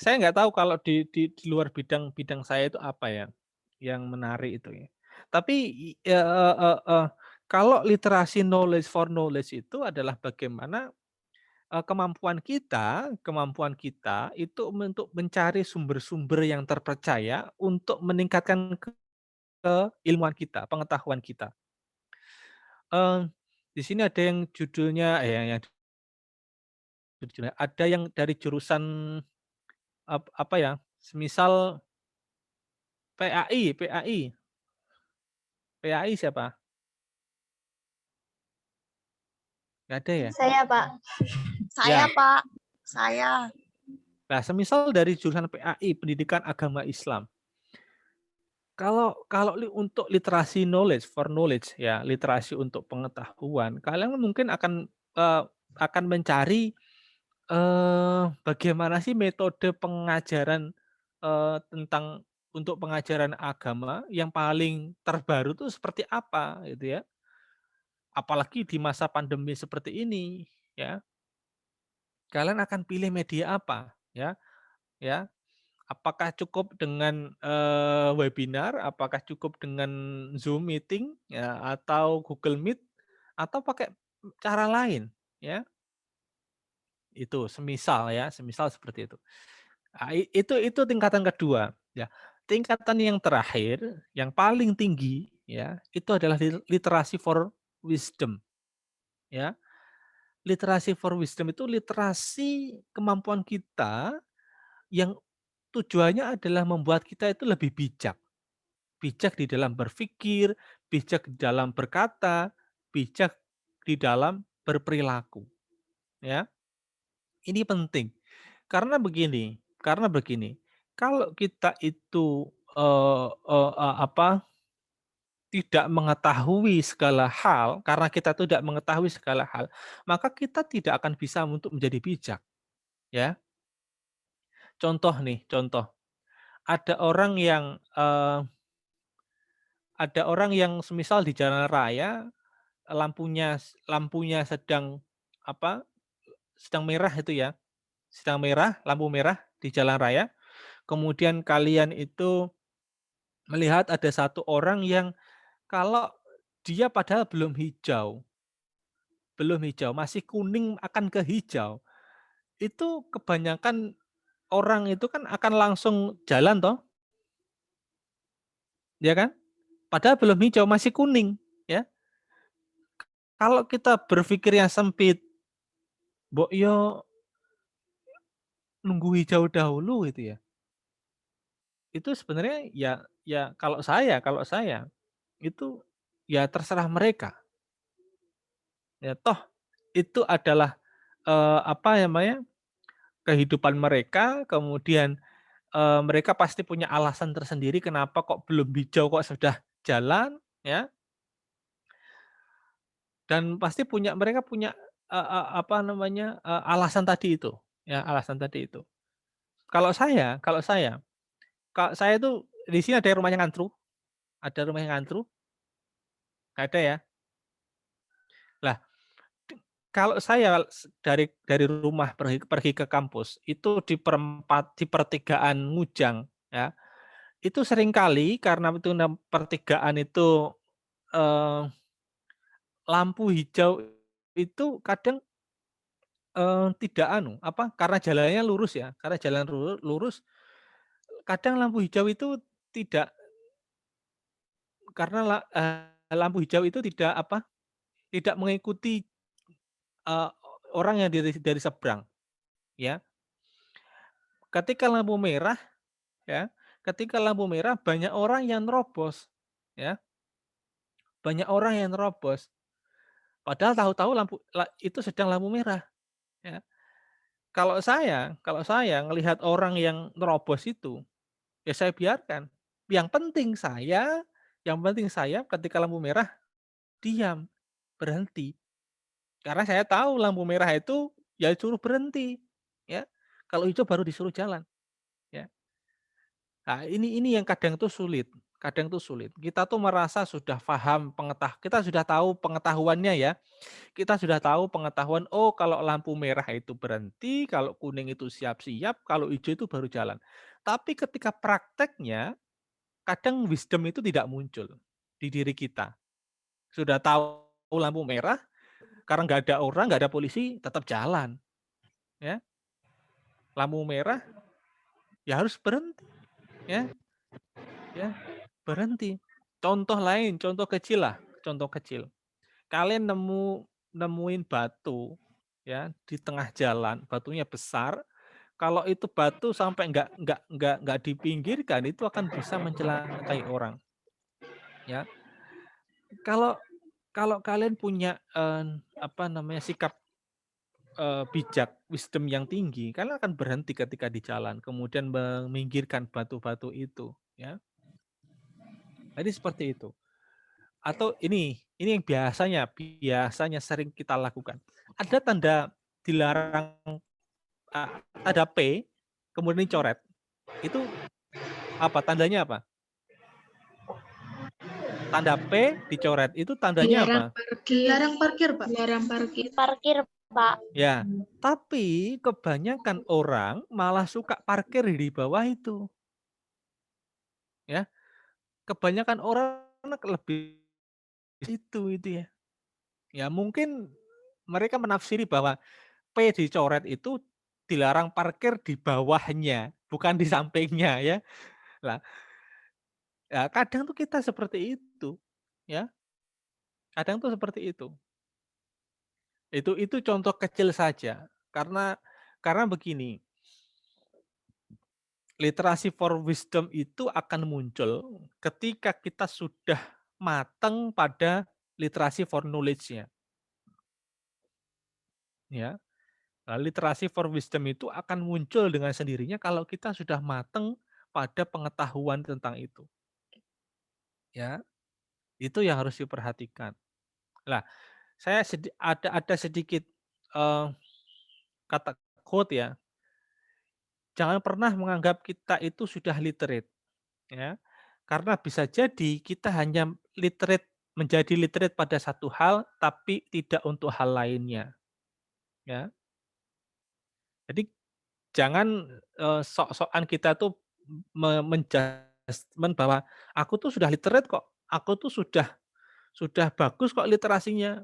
Saya nggak tahu kalau di luar bidang saya itu apa ya, yang menarik itu ya. Tapi kalau literasi knowledge for knowledge itu adalah bagaimana, kemampuan kita itu untuk mencari sumber-sumber yang terpercaya untuk meningkatkan keilmuan kita, pengetahuan kita. Eee, di sini ada yang judulnya yang judulnya ada yang dari jurusan apa ya, semisal PAI siapa? Nggak ada ya? Saya, Pak. Ya. Pak. Saya. Nah, semisal dari jurusan PAI, Pendidikan Agama Islam. Kalau kalau untuk literasi knowledge for knowledge ya, literasi untuk pengetahuan, kalian mungkin akan mencari, bagaimana sih metode pengajaran, tentang untuk pengajaran agama yang paling terbaru tuh seperti apa gitu ya. Apalagi di masa pandemi seperti ini ya, kalian akan pilih media apa ya. Apakah cukup dengan, webinar, apakah cukup dengan Zoom meeting ya, atau Google Meet, atau pakai cara lain ya, itu semisal seperti itu. Itu tingkatan kedua ya. Tingkatan yang terakhir, yang paling tinggi ya, itu adalah literasi for wisdom ya. Literasi for wisdom itu literasi kemampuan kita yang tujuannya adalah membuat kita itu lebih bijak. Bijak di dalam berpikir, bijak di dalam berkata, bijak di dalam berperilaku, ya. Ini penting. Karena begini, kalau kita itu tidak mengetahui segala hal, karena kita tidak mengetahui segala hal, maka kita tidak akan bisa untuk menjadi bijak, ya. Contoh nih, contoh. Ada orang yang semisal di jalan raya lampunya sedang sedang merah itu ya, sedang merah, lampu merah di jalan raya. Kemudian kalian itu melihat ada satu orang yang kalau dia padahal belum hijau, masih kuning akan ke hijau. Itu kebanyakan orang itu kan akan langsung jalan toh, ya kan? Padahal belum hijau, masih kuning, ya. Kalau kita berpikir yang sempit, mbok yo nunggu hijau dahulu gitu ya. Itu sebenarnya ya kalau saya itu ya terserah mereka. Ya toh itu adalah apa namanya? Kehidupan mereka, kemudian mereka pasti punya alasan tersendiri kenapa kok belum hijau kok sudah jalan, ya. Dan pasti mereka punya apa namanya? Alasan tadi itu, ya, alasan tadi itu. Kalau saya tuh di sini ada rumahnya ngantru, nggak ada ya. Lah, kalau saya dari rumah pergi ke kampus itu di pertigaan Ngujang, ya. Itu seringkali karena itu pertigaan itu eh, lampu hijau itu kadang tidak karena jalannya lurus ya, karena jalan lurus, kadang lampu hijau itu tidak karena lampu hijau itu tidak mengikuti Eee, orang yang dari seberang, ya. Ketika lampu merah, ya, ketika lampu merah banyak orang yang nerobos, ya, banyak orang yang nerobos. Padahal tahu-tahu itu sedang lampu merah, ya. Kalau saya ngelihat orang yang nerobos itu, ya saya biarkan. Yang penting saya ketika lampu merah diam, berhenti. Karena saya tahu lampu merah itu ya suruh berhenti, ya. Kalau hijau baru disuruh jalan, ya. Nah, ini yang kadang tuh sulit. Kita tuh merasa sudah paham kita sudah tahu pengetahuannya ya. Kita sudah tahu pengetahuan, oh kalau lampu merah itu berhenti, kalau kuning itu siap-siap, kalau hijau itu baru jalan. Tapi ketika prakteknya, kadang wisdom itu tidak muncul di diri kita. Sudah tahu lampu merah, karena nggak ada orang, nggak ada polisi, tetap jalan. Ya, lampu merah, ya harus berhenti. Ya, ya berhenti. Contoh kecil lah, contoh kecil. Kalian nemuin batu ya di tengah jalan, batunya besar. Kalau itu batu sampai nggak dipinggirkan, itu akan bisa mencelakai orang. Ya, kalau kalau kalian punya apa namanya sikap bijak, wisdom yang tinggi, kalian akan berhenti ketika di jalan, kemudian meminggirkan batu-batu itu. Ya, jadi seperti itu. Atau ini yang biasanya sering kita lakukan. Ada tanda dilarang, ada P, kemudian dicoret. Itu apa, tandanya apa? Tanda P dicoret, itu tandanya apa? Dilarang parkir, Pak. Dilarang parkir. Parkir, Pak. Ya, tapi kebanyakan orang malah suka parkir di bawah itu. Ya, kebanyakan orang lebih itu ya. Ya mungkin mereka menafsiri bahwa P dicoret itu dilarang parkir di bawahnya, bukan di sampingnya ya. Lah, ya kadang tuh kita seperti itu, ya. Kadang tuh seperti itu. Itu contoh kecil saja. Karena begini, literasi for wisdom itu akan muncul ketika kita sudah matang pada literasi for knowledge-nya. Ya. Nah, literasi for wisdom itu akan muncul dengan sendirinya kalau kita sudah matang pada pengetahuan tentang itu. Ya, itu yang harus diperhatikan. Lah, saya ada sedikit kata quote ya. Jangan pernah menganggap kita itu sudah literate, ya. Karena bisa jadi kita hanya menjadi literate pada satu hal, tapi tidak untuk hal lainnya, ya. Jadi jangan sok-sokan kita tuh menjudgment bahwa aku tuh sudah literate kok, aku tuh sudah bagus kok literasinya.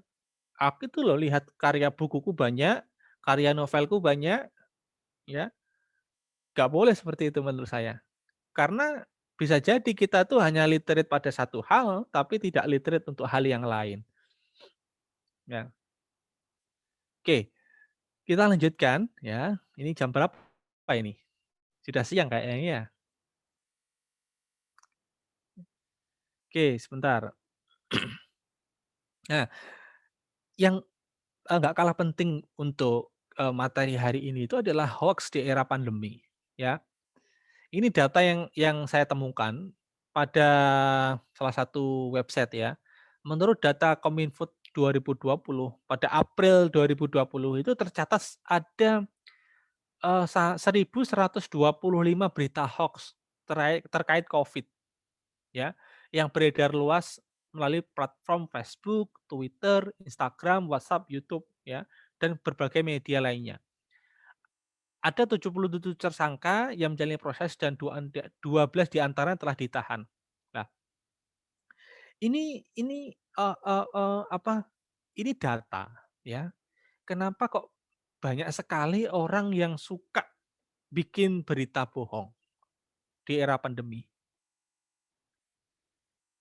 Aku itu loh lihat karya bukuku banyak, karya novelku banyak, ya. Nggak boleh seperti itu menurut saya. Karena bisa jadi kita tuh hanya literate pada satu hal, tapi tidak literate untuk hal yang lain. Ya. Oke, kita lanjutkan ya. Ini jam berapa ini? Sudah siang kayaknya ya. Oke, sebentar. Nah, yang nggak kalah penting untuk materi hari ini itu adalah hoax di era pandemi. Ya, ini data yang saya temukan pada salah satu website ya. Menurut data Kominfo 2020, pada April 2020 itu tercatat ada 1.125 berita hoax terkait COVID ya, yang beredar luas melalui platform Facebook, Twitter, Instagram, WhatsApp, YouTube ya, dan berbagai media lainnya. Ada 77 tersangka yang menjalani proses dan 12 diantaranya telah ditahan. Nah, ini apa? Ini data ya. Kenapa kok banyak sekali orang yang suka bikin berita bohong di era pandemi?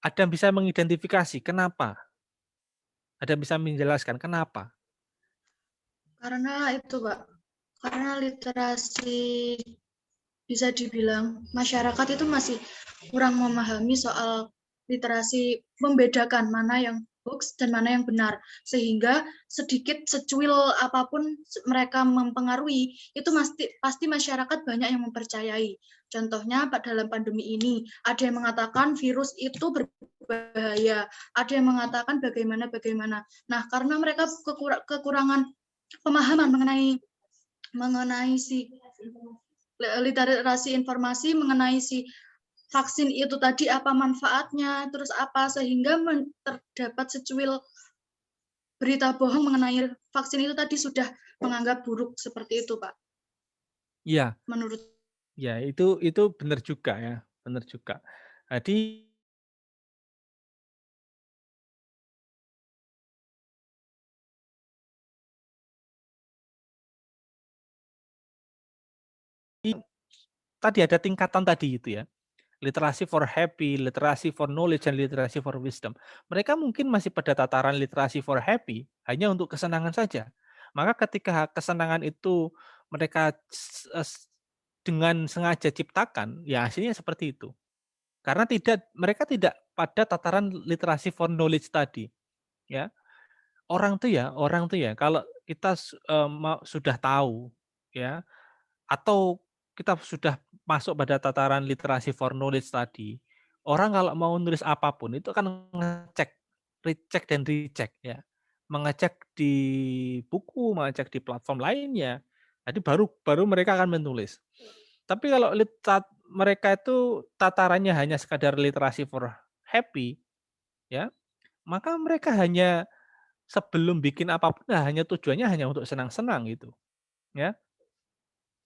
Ada yang bisa mengidentifikasi kenapa? Ada yang bisa menjelaskan kenapa? Karena itu, Pak. Karena literasi bisa dibilang masyarakat itu masih kurang memahami soal literasi, membedakan mana yang hoax dan mana yang benar, sehingga sedikit secuil apapun mereka mempengaruhi itu pasti masyarakat banyak yang mempercayai. Contohnya dalam pandemi ini ada yang mengatakan virus itu berbahaya, ada yang mengatakan bagaimana. Nah, karena mereka kekurangan pemahaman mengenai si literasi informasi mengenai si vaksin itu tadi apa manfaatnya, terus apa, sehingga terdapat secuil berita bohong mengenai vaksin itu tadi sudah menganggap buruk seperti itu, Pak. Iya. Menurut Ya, itu benar juga ya, benar juga. Jadi tadi ada tingkatan tadi itu ya. Literasi for happy, literasi for knowledge, dan literasi for wisdom. Mereka mungkin masih pada tataran literasi for happy, hanya untuk kesenangan saja. Maka ketika kesenangan itu mereka dengan sengaja ciptakan, ya hasilnya seperti itu. Karena mereka tidak pada tataran literasi for knowledge tadi, ya. Orang tuh ya kalau kita sudah tahu ya, atau kita sudah masuk pada tataran literasi for knowledge tadi, orang kalau mau nulis apapun itu kan ngecek, recheck dan recheck ya. Mengecek di buku, mengecek di platform lainnya. Jadi baru mereka akan menulis. Tapi kalau mereka itu tatarannya hanya sekadar literasi for happy ya, maka mereka hanya sebelum bikin apapun hanya tujuannya hanya untuk senang-senang gitu, ya.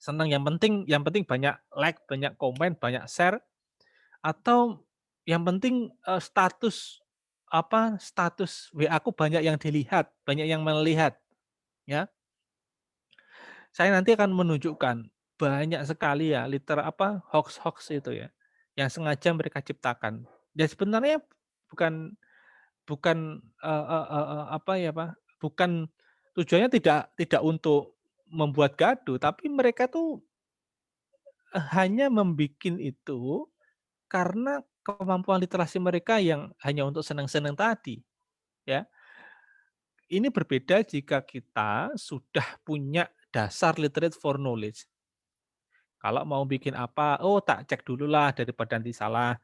Senang yang penting banyak like, banyak komen, banyak share, atau yang penting, status WA aku banyak yang dilihat, banyak yang melihat, ya. Saya nanti akan menunjukkan banyak sekali ya hoax-hoax itu ya, yang sengaja mereka ciptakan. Dan sebenarnya bukan bukan, bukan tujuannya tidak untuk membuat gaduh, tapi mereka tuh hanya membikin itu karena kemampuan literasi mereka yang hanya untuk senang-senang tadi, ya. Ini berbeda jika kita sudah punya dasar literate for knowledge. Kalau mau bikin apa, oh tak cek dulu lah daripada nanti salah.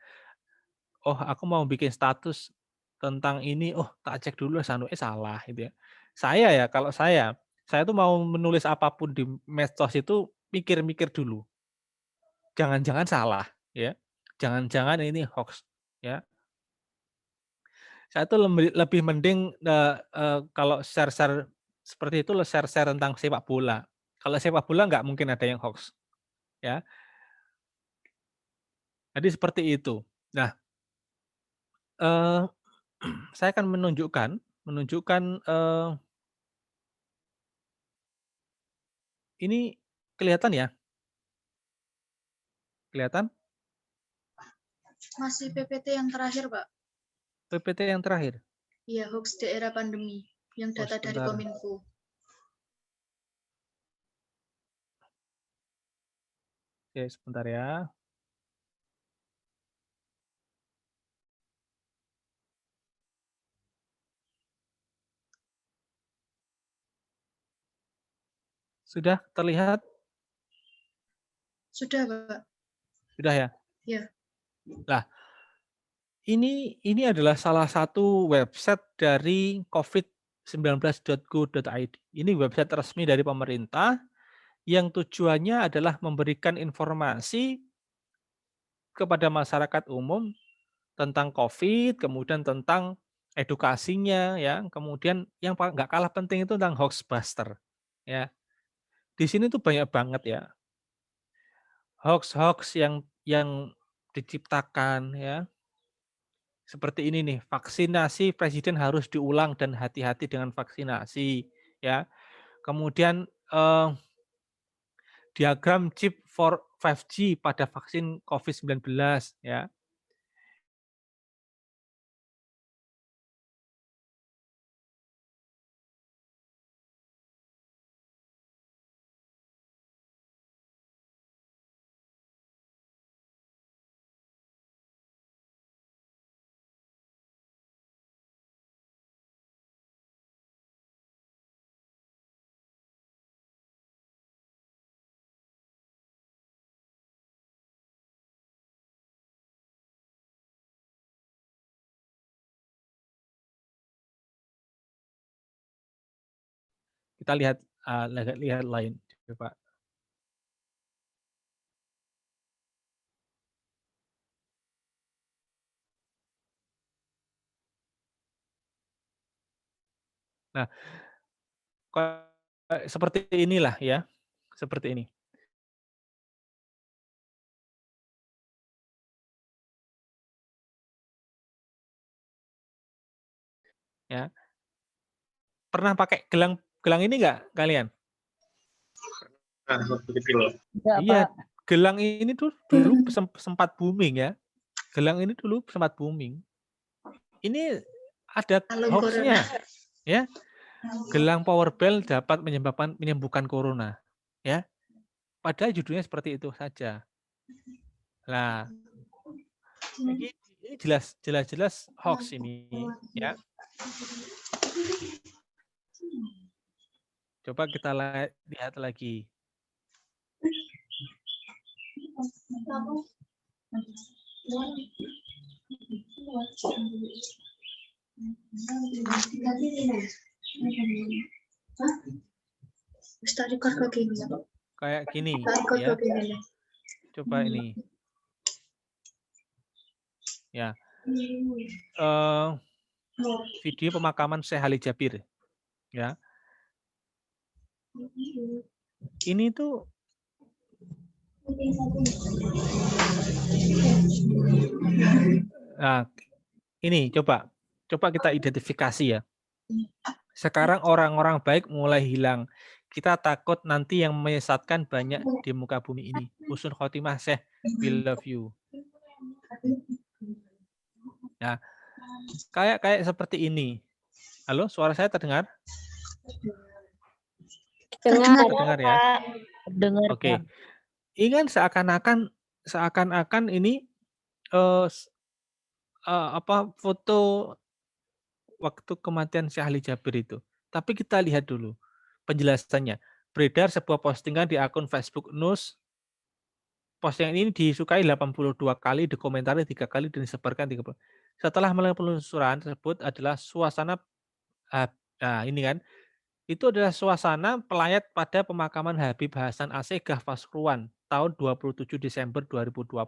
Oh, aku mau bikin status tentang ini, oh tak cek dulu salah gitu ya. Kalau saya tuh mau menulis apapun di medsos itu mikir-mikir dulu. Jangan-jangan salah ya. Jangan-jangan ini hoax ya. Saya tuh lebih mending kalau share-share seperti itu share-share tentang sepak bola. Kalau sepak bola nggak mungkin ada yang hoax ya. Jadi seperti itu. Nah, eh, saya akan menunjukkan ini kelihatan ya? Kelihatan? Masih PPT yang terakhir, Pak. PPT yang terakhir. Iya, hoax di era pandemi yang data dari sebentar. Kominfo. Oke, sebentar ya. Sudah terlihat? Sudah, Pak. Sudah ya? Ya. Nah, ini adalah salah satu website dari covid19.go.id. Ini website resmi dari pemerintah yang tujuannya adalah memberikan informasi kepada masyarakat umum tentang COVID, kemudian tentang edukasinya, ya, kemudian yang nggak kalah penting itu tentang hoaxbuster, ya. Di sini tuh banyak banget ya hoax-hoax yang diciptakan, ya. Seperti ini nih, vaksinasi presiden harus diulang dan hati-hati dengan vaksinasi, ya. Kemudian diagram chip for 5G pada vaksin COVID-19, ya. Kita lihat lihat lain, coba. Nah, seperti inilah ya, seperti ini. Ya. Pernah pakai gelang ini nggak kalian? Iya, gelang ini tuh dulu sempat booming ya. Gelang ini dulu sempat booming. Ini ada hoax-nya, ya. Gelang power bell dapat menyembuhkan corona, ya. Padahal judulnya seperti itu saja. Nah, ini jelas hoax ini, ya. Coba kita lihat lagi. Kayak gini, ya. Coba ini. Ya. Video pemakaman Syekh Ali Jabir, ya. Ini tuh nah, ini coba kita identifikasi ya. Sekarang orang-orang baik mulai hilang. Kita takut nanti yang menyesatkan banyak di muka bumi ini. Husnul khotimah Syekh, we love you. Nah, kayak seperti ini. Halo, suara saya terdengar? Terdengar ya? Terdengar, Oke. Ini kan seakan-akan ini foto waktu kematian Syekh Ali Jabir itu. Tapi kita lihat dulu penjelasannya. Beredar sebuah postingan di akun Facebook Nus Postingan ini disukai 82 kali, dikomentari 3 kali, dan disebarkan 30. Setelah melakukan penelusuran tersebut adalah suasana, nah ini kan, itu adalah suasana pelayat pada pemakaman Habib Hasan Assegaf Pasuruan tahun 27 Desember 2020.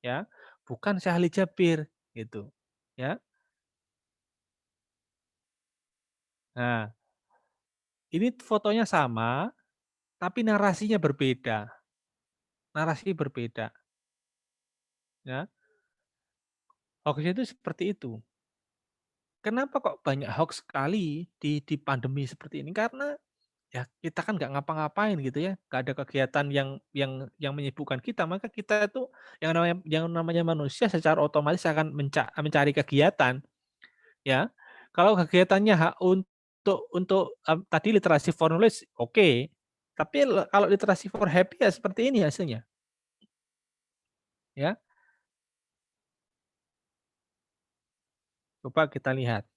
Ya, bukan Syekh Ali Jabir gitu. Ya. Nah, ini fotonya sama, tapi narasinya berbeda. Narasi berbeda. Ya. Hoax itu seperti itu. Kenapa kok banyak hoax sekali di pandemi seperti ini? Karena ya kita kan nggak ngapa-ngapain gitu ya, nggak ada kegiatan yang menyibukkan kita, maka kita itu yang namanya manusia secara otomatis akan mencari kegiatan, ya. Kalau kegiatannya tadi literasi for knowledge, oke. Tapi kalau literasi for happy ya seperti ini hasilnya, ya. Coba kita lihat.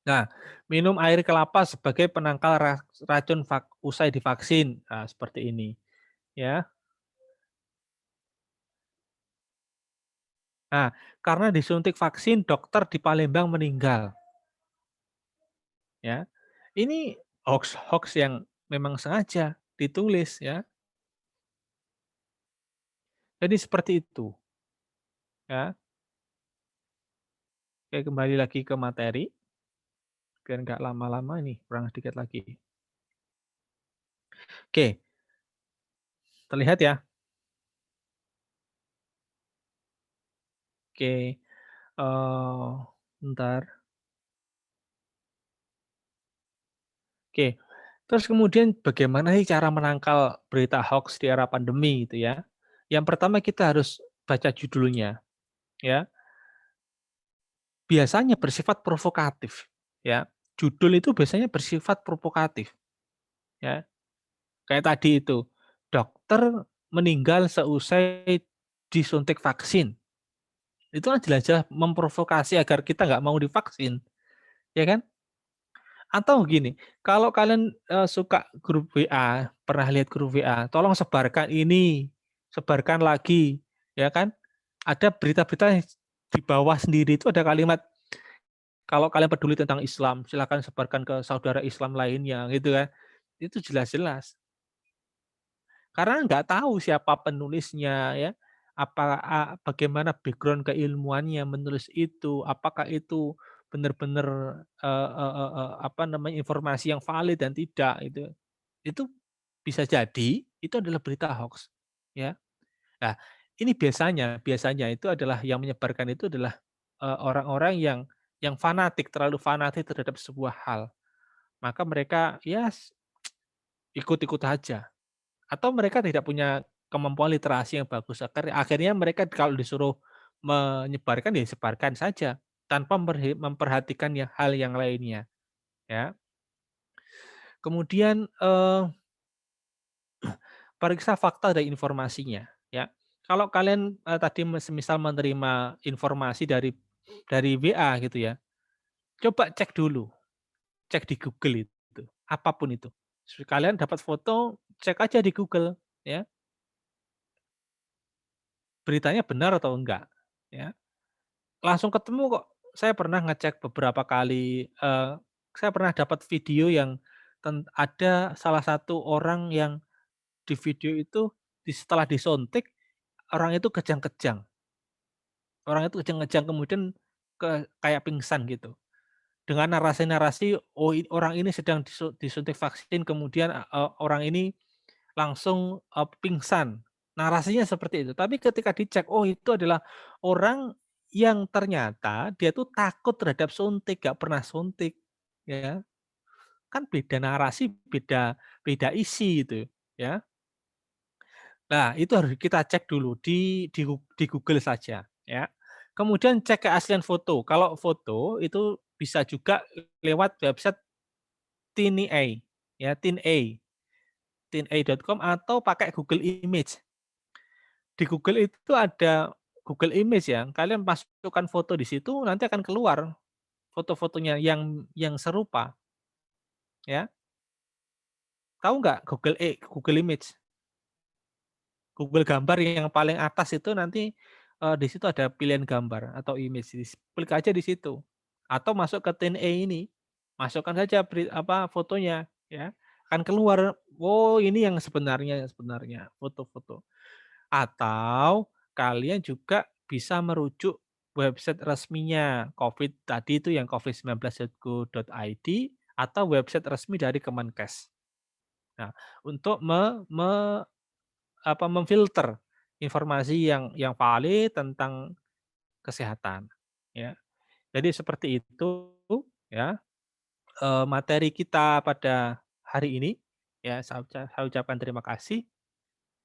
Nah, minum air kelapa sebagai penangkal racun usai divaksin. Nah, seperti ini, ya. Nah, karena disuntik vaksin, dokter di Palembang meninggal. Ya, ini hoax yang memang sengaja ditulis, ya. Jadi seperti itu, ya. Oke, kembali lagi ke materi, biar nggak lama-lama nih, kurang sedikit lagi. Oke, terlihat ya. Oke, bentar. Oke, terus kemudian bagaimana sih cara menangkal berita hoax di era pandemi gitu ya? Yang pertama kita harus baca judulnya, ya. Biasanya bersifat provokatif, ya. Judul itu biasanya bersifat provokatif, ya. Kayak tadi itu, dokter meninggal seusai disuntik vaksin. Itu kan jelas-jelas memprovokasi agar kita nggak mau divaksin, ya kan? Atau gini, kalau kalian, suka grup WA, pernah lihat grup WA, tolong sebarkan ini, sebarkan lagi, ya kan? Ada berita-berita di bawah sendiri itu ada kalimat, "Kalau kalian peduli tentang Islam, silakan sebarkan ke saudara Islam lainnya," gitu kan. Itu jelas-jelas. Karena nggak tahu siapa penulisnya ya, bagaimana background keilmuannya menulis itu, apakah itu benar-benar, apa namanya, informasi yang valid dan tidak, itu. Itu bisa jadi itu adalah berita hoax, ya. Nah, ini biasanya biasanya itu adalah yang menyebarkan itu adalah, orang-orang yang fanatik, terlalu fanatik terhadap sebuah hal. Maka mereka ya ikut-ikut aja. Atau mereka tidak punya kemampuan literasi yang bagus, akhirnya mereka kalau disuruh menyebarkan, ya sebarkan saja, tanpa memperhatikan hal yang lainnya, ya. Kemudian, periksa fakta dan informasinya, ya. Kalau kalian, tadi semisal menerima informasi dari WA gitu ya, coba cek dulu, cek di Google itu, apapun itu. Kalian dapat foto, cek aja di Google, ya. Beritanya benar atau enggak, ya. Langsung ketemu kok. Saya pernah ngecek beberapa kali, saya pernah dapat video yang ada salah satu orang yang di video itu setelah disuntik, orang itu kejang-kejang. Orang itu kejang-kejang kemudian kayak pingsan gitu. Dengan narasi-narasi, oh orang ini sedang disuntik vaksin kemudian, orang ini langsung, pingsan. Narasinya seperti itu. Tapi ketika dicek, oh itu adalah orang yang ternyata dia tuh takut terhadap suntik, nggak pernah suntik, ya. Kan beda narasi, beda beda isi itu, ya. Nah, itu harus kita cek dulu di Google saja, ya. Kemudian cek keaslian foto. Kalau foto itu bisa juga lewat website TinA, ya, tina.com atau pakai Google Image. Di Google itu ada Google Image ya, kalian masukkan foto di situ nanti akan keluar foto-fotonya yang serupa, ya. Tahu nggak Google Image? Google gambar yang paling atas itu nanti di situ ada pilihan gambar atau image. Klik aja di situ. Atau masuk ke 10A ini, masukkan saja fotonya ya. Kan keluar, oh ini yang sebenarnya foto-foto. Atau kalian juga bisa merujuk website resminya COVID tadi itu yang covid19.go.id atau website resmi dari Kemenkes. Nah, untuk memfilter informasi yang valid tentang kesehatan, ya. Jadi seperti itu, ya, materi kita pada hari ini, ya, saya ucapkan terima kasih.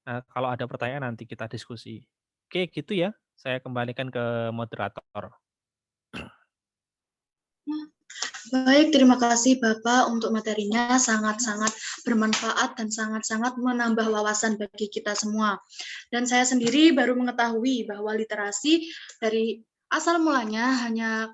Nah, kalau ada pertanyaan nanti kita diskusi. Oke, gitu ya. Saya kembalikan ke moderator. Baik, terima kasih Bapak untuk materinya, sangat-sangat bermanfaat dan sangat-sangat menambah wawasan bagi kita semua. Dan saya sendiri baru mengetahui bahwa literasi dari asal mulanya hanya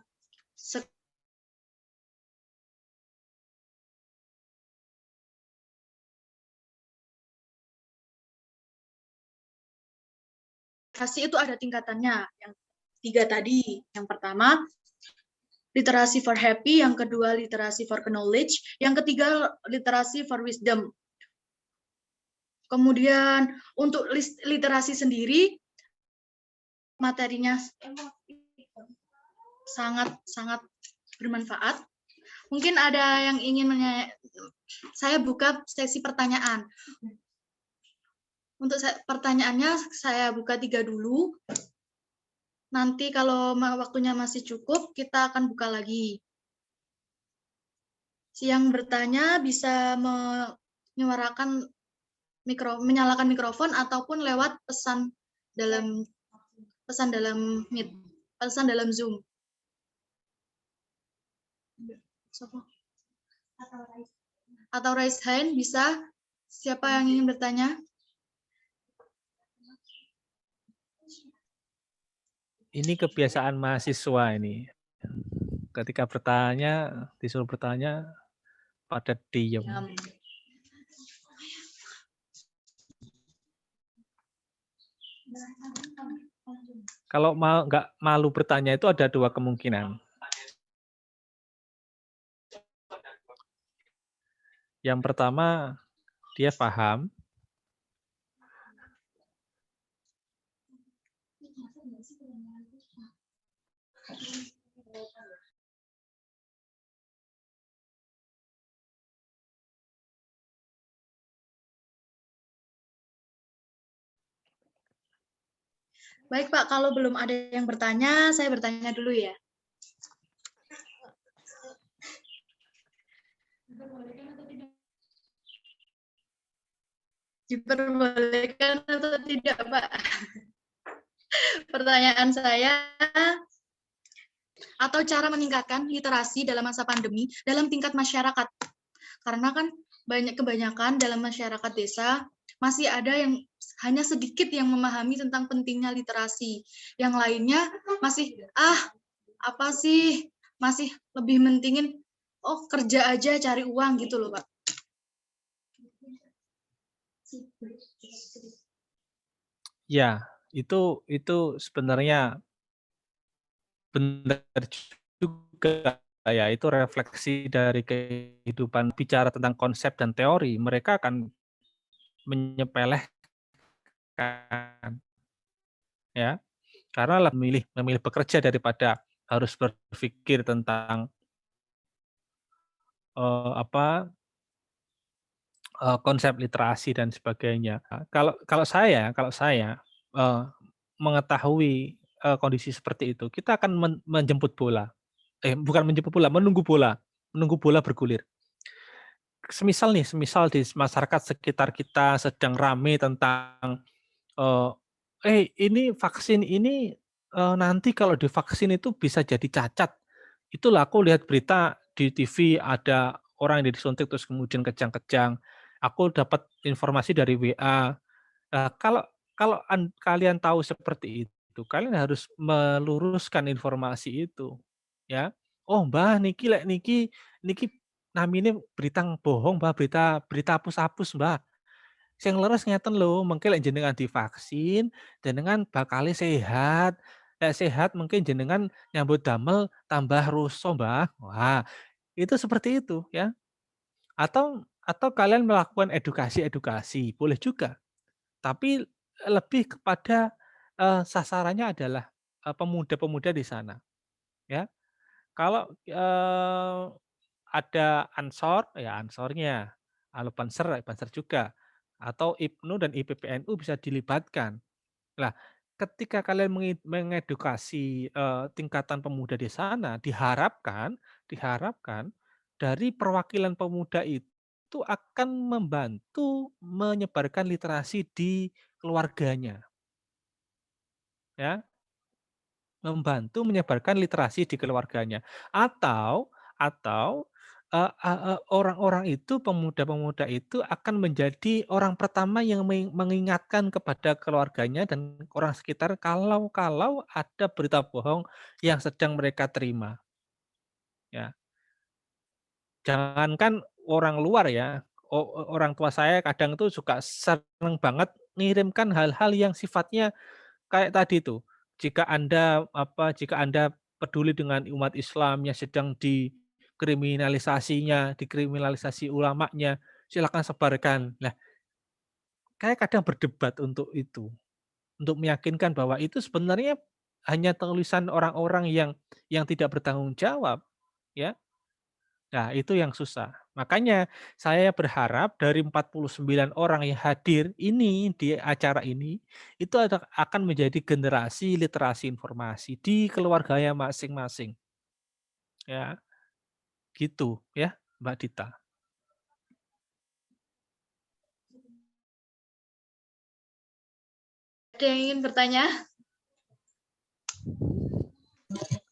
literasi itu ada tingkatannya, yang 3 tadi. Yang pertama, literasi for happy, yang kedua literasi for knowledge, yang ketiga literasi for wisdom. Kemudian untuk literasi sendiri, materinya sangat bermanfaat. Mungkin ada yang ingin saya buka sesi pertanyaan. Untuk pertanyaannya saya buka 3 dulu. Nanti kalau waktunya masih cukup, kita akan buka lagi. Yang bertanya bisa menyalakan mikrofon ataupun lewat pesan dalam Meet, pesan dalam Zoom. Atau raise hand bisa. Siapa yang ingin bertanya? Ini kebiasaan mahasiswa ini. Ketika bertanya, disuruh bertanya, pada diem. Kalau nggak malu bertanya itu ada 2 kemungkinan. Yang pertama, dia paham. Baik Pak, kalau belum ada yang bertanya, saya bertanya dulu ya. Diperbolehkan atau tidak, Pak? Pertanyaan saya, atau cara meningkatkan literasi dalam masa pandemi dalam tingkat masyarakat. Karena kan kebanyakan dalam masyarakat desa masih ada yang hanya sedikit yang memahami tentang pentingnya literasi. Yang lainnya masih apa sih? Masih lebih mentingin kerja aja cari uang gitu loh, Pak. Ya, itu sebenarnya benar juga ya, itu refleksi dari kehidupan. Bicara tentang konsep dan teori, mereka akan menyepelekan ya, karena memilih bekerja daripada harus berpikir tentang konsep literasi dan sebagainya. Kalau saya mengetahui kondisi seperti itu, kita akan menjemput bola. Bukan menjemput bola, menunggu bola bergulir. Semisal di masyarakat sekitar kita sedang ramai tentang ini vaksin ini nanti kalau divaksin itu bisa jadi cacat. Itulah aku lihat berita di TV ada orang yang disuntik terus kemudian kejang-kejang. Aku dapat informasi dari WA. Kalau kalian tahu seperti itu, kalian harus meluruskan informasi itu, ya. Oh, Mbah niki niki namine berita bohong, Mbah, berita hapus-hapus, Mbah. Sing leres ngeten lho, mengke lek jenengan divaksin, jenengan bakale sehat. Lek sehat mungkin jenengan nyambut damel tambah ruso, Mbah. Wah, itu seperti itu ya. Atau kalian melakukan edukasi-edukasi, boleh juga. Tapi lebih kepada sasarannya adalah pemuda-pemuda di sana, ya. Kalau ada Ansor, ya Ansornya, kalau Banser, ya Banser juga, atau IPNU dan IPPNU bisa dilibatkan. Nah, ketika kalian mengedukasi tingkatan pemuda di sana, diharapkan dari perwakilan pemuda itu akan membantu menyebarkan literasi di keluarganya, ya. Membantu menyebarkan literasi di keluarganya. Atau orang-orang itu, pemuda-pemuda itu akan menjadi orang pertama yang mengingatkan kepada keluarganya dan orang sekitar kalau ada berita bohong yang sedang mereka terima, ya. Jangankan orang luar ya, orang tua saya kadang tuh suka seneng banget ngirimkan hal-hal yang sifatnya kayak tadi tuh, jika Anda peduli dengan umat Islam yang sedang dikriminalisasi ulamanya, silakan sebarkan. Nah, saya kadang berdebat untuk itu, untuk meyakinkan bahwa itu sebenarnya hanya tulisan orang-orang yang tidak bertanggung jawab, ya. Nah, itu yang susah. Makanya saya berharap dari 49 orang yang hadir ini di acara ini, itu akan menjadi generasi literasi informasi di keluarganya masing-masing. Ya, gitu ya, Mbak Dita. Ada yang ingin bertanya?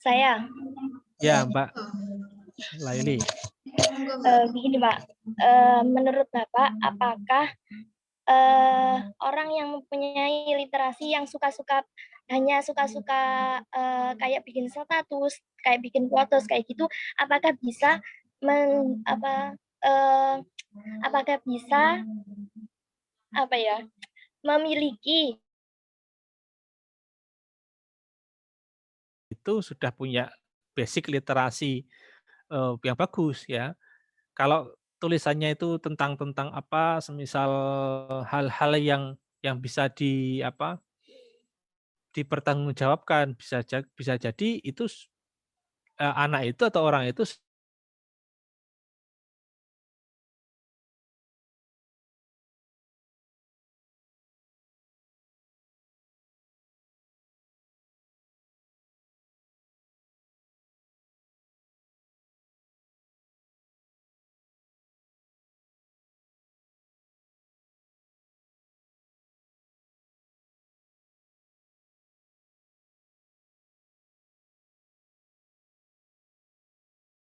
Saya. Ya, Mbak Laili. Begini Pak, menurut Bapak, apakah orang yang mempunyai literasi yang hanya suka-suka kayak bikin status, kayak bikin fotos kayak gitu, apakah bisa apakah bisa memiliki Itu sudah punya basic literasi yang bagus ya. Kalau tulisannya itu tentang apa, semisal hal-hal yang bisa dipertanggungjawabkan, bisa jadi itu anak itu atau orang itu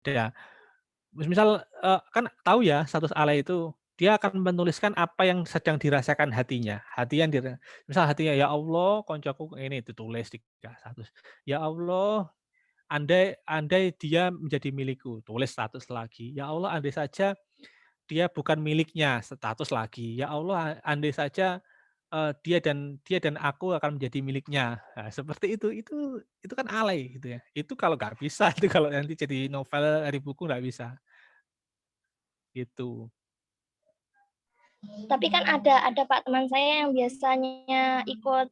ya. Misal, kan tahu ya status alay itu, dia akan menuliskan apa yang sedang dirasakan hatinya. Misal hatinya, "Ya Allah, koncoku ini," ditulis di status. "Ya Allah, andai andai dia menjadi milikku," tulis status lagi. "Ya Allah, andai saja dia bukan miliknya," status lagi. "Ya Allah, andai saja, dia dan aku akan menjadi miliknya." Nah, seperti itu kan alay gitu ya. Itu kalau nggak bisa, itu kalau nanti jadi novel dari buku nggak bisa. Gitu. Tapi kan ada Pak teman saya yang biasanya ikut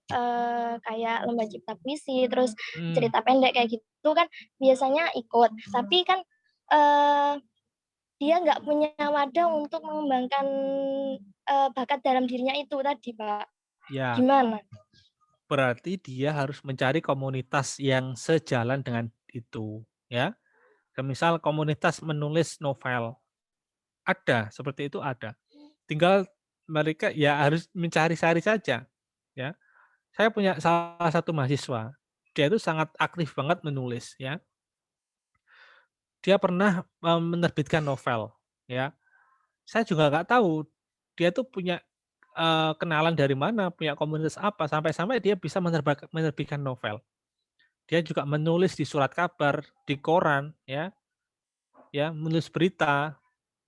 kayak lomba cipta puisi, terus cerita pendek kayak gitu kan biasanya ikut. Tapi kan dia nggak punya wadah untuk mengembangkan bakat dalam dirinya itu tadi, Pak. Ya, Gimana? berarti dia harus mencari komunitas yang sejalan dengan itu, ya. Misal komunitas menulis novel, ada, seperti itu ada. Tinggal mereka ya harus mencari-cari saja, ya. Saya punya salah satu mahasiswa, dia itu sangat aktif banget menulis, ya. Dia pernah menerbitkan novel, ya. Saya juga nggak tahu dia tuh punya kenalan dari mana, punya komunitas apa, sampai-sampai dia bisa menerbitkan novel. Dia juga menulis di surat kabar, di koran, ya, menulis berita,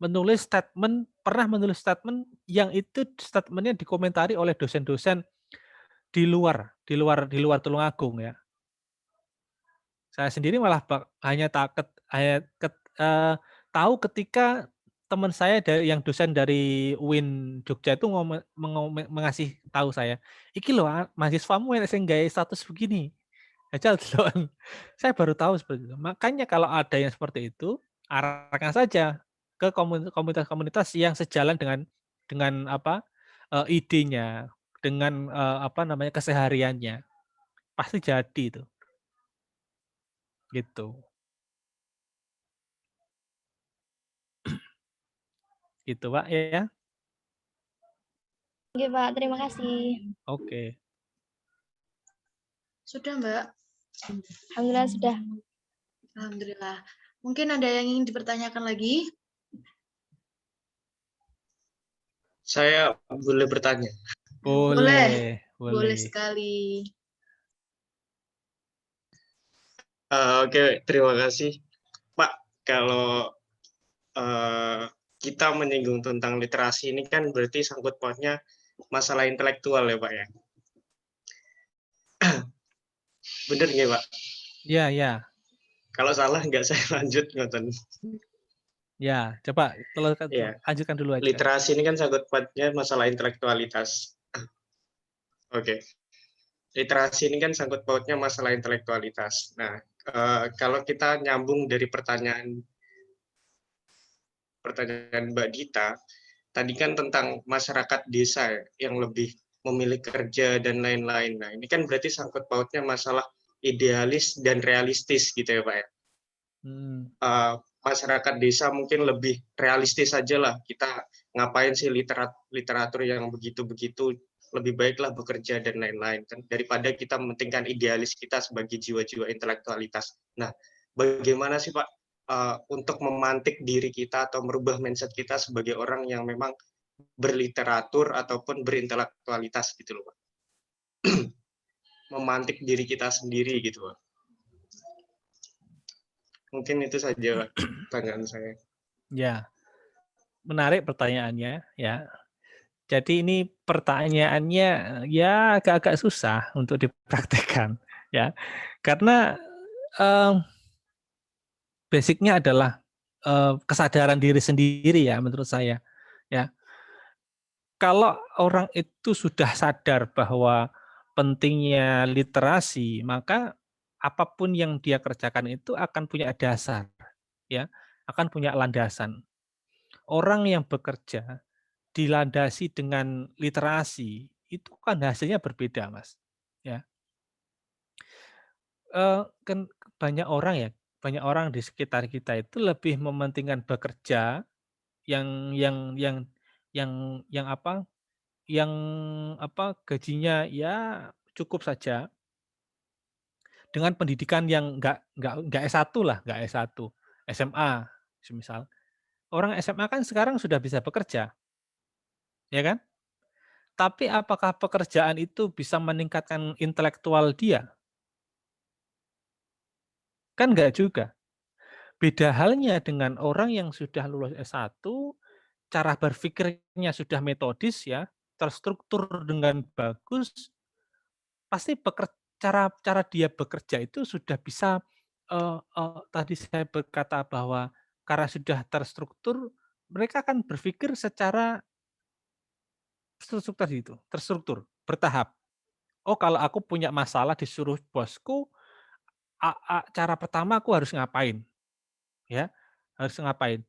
menulis statement pernah menulis statement yang itu statementnya dikomentari oleh dosen-dosen di luar Tulungagung ya. Saya sendiri malah hanya tahu ketika teman saya yang dosen dari UIN Jogja itu mengasih tahu saya, "Iki loh mahasiswamu yang sing gawe status begini." Jajal deloken. Saya baru tahu seperti itu. Makanya kalau ada yang seperti itu, arahkan saja ke komunitas-komunitas yang sejalan dengan idenya, dengan kesehariannya. Pasti jadi itu. Gitu. Gitu, Pak, ya. Oke, Pak. Terima kasih. Oke. Sudah, Mbak? Alhamdulillah sudah. Alhamdulillah. Mungkin ada yang ingin dipertanyakan lagi? Saya boleh bertanya? Boleh. Boleh sekali. Oke, terima kasih. Pak, kalau kita menyinggung tentang literasi ini kan berarti sangkut pautnya masalah intelektual ya, Pak ya? Bener nggak, Pak? Iya, ya. Kalau salah nggak saya lanjut, ngoten. Ya, coba Ya. lanjutkan dulu aja. Literasi ini kan sangkut pautnya masalah intelektualitas. Oke. Literasi ini kan sangkut pautnya masalah intelektualitas. Nah, kalau kita nyambung dari pertanyaan Mbak Dita, tadi kan tentang masyarakat desa yang lebih memilih kerja dan lain-lain. Nah, ini kan berarti sangkut pautnya masalah idealis dan realistis gitu ya, Pak ya. Masyarakat desa mungkin lebih realistis saja lah. Kita ngapain sih literatur yang begitu-begitu, lebih baiklah bekerja dan lain-lain kan daripada kita mementingkan idealis kita sebagai jiwa-jiwa intelektualitas. Nah, bagaimana sih Pak untuk memantik diri kita atau merubah mindset kita sebagai orang yang memang berliteratur ataupun berintelektualitas gitu loh Pak. Memantik diri kita sendiri gitu Pak. Mungkin itu saja pertanyaan saya. Ya, menarik pertanyaannya ya. Jadi ini pertanyaannya ya agak-agak susah untuk dipraktekkan ya, karena basicnya adalah kesadaran diri sendiri ya menurut saya ya. Kalau orang itu sudah sadar bahwa pentingnya literasi, maka apapun yang dia kerjakan itu akan punya dasar, ya, akan punya landasan. Orang yang bekerja dilandasi dengan literasi, itu kan hasilnya berbeda, Mas. Ya. Kan banyak orang di sekitar kita itu lebih mementingkan bekerja yang gajinya ya cukup saja dengan pendidikan yang nggak S1 lah, nggak S1, SMA semisal. Orang SMA kan sekarang sudah bisa bekerja, ya kan? Tapi apakah pekerjaan itu bisa meningkatkan intelektual dia? Kan nggak juga. Beda halnya dengan orang yang sudah lulus S1, cara berpikirnya sudah metodis ya, terstruktur dengan bagus, pasti cara dia bekerja itu sudah bisa, tadi saya berkata bahwa karena sudah terstruktur, mereka akan berpikir secara terstruktur, bertahap. Oh, kalau aku punya masalah disuruh bosku, cara pertama aku harus ngapain, ya, harus ngapain,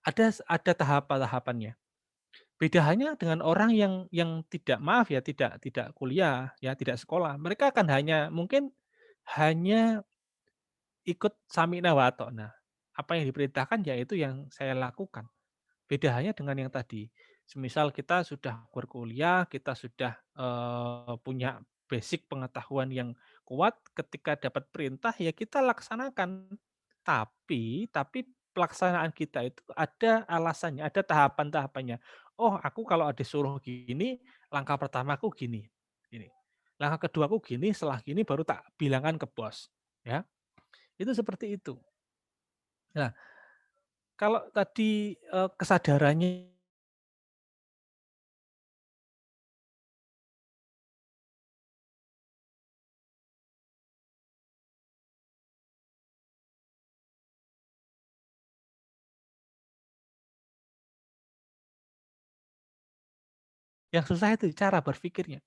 ada tahapan-tahapannya. Beda halnya dengan orang yang tidak tidak kuliah, ya, tidak sekolah. Mereka akan mungkin hanya ikut sami'na wa ata'na. Apa yang diperintahkan ya itu yang saya lakukan. Beda halnya dengan yang tadi. Semisal kita sudah berkuliah, kita sudah punya basic pengetahuan yang kuat, ketika dapat perintah ya kita laksanakan. Tapi pelaksanaan kita itu ada alasannya, ada tahapan-tahapannya. Oh, aku kalau disuruh gini, langkah pertamaku gini, gini. Langkah keduaku gini, setelah gini baru tak bilangkan ke bos, ya. Itu seperti itu. Nah, kalau tadi kesadarannya Yang susah itu cara berpikirnya.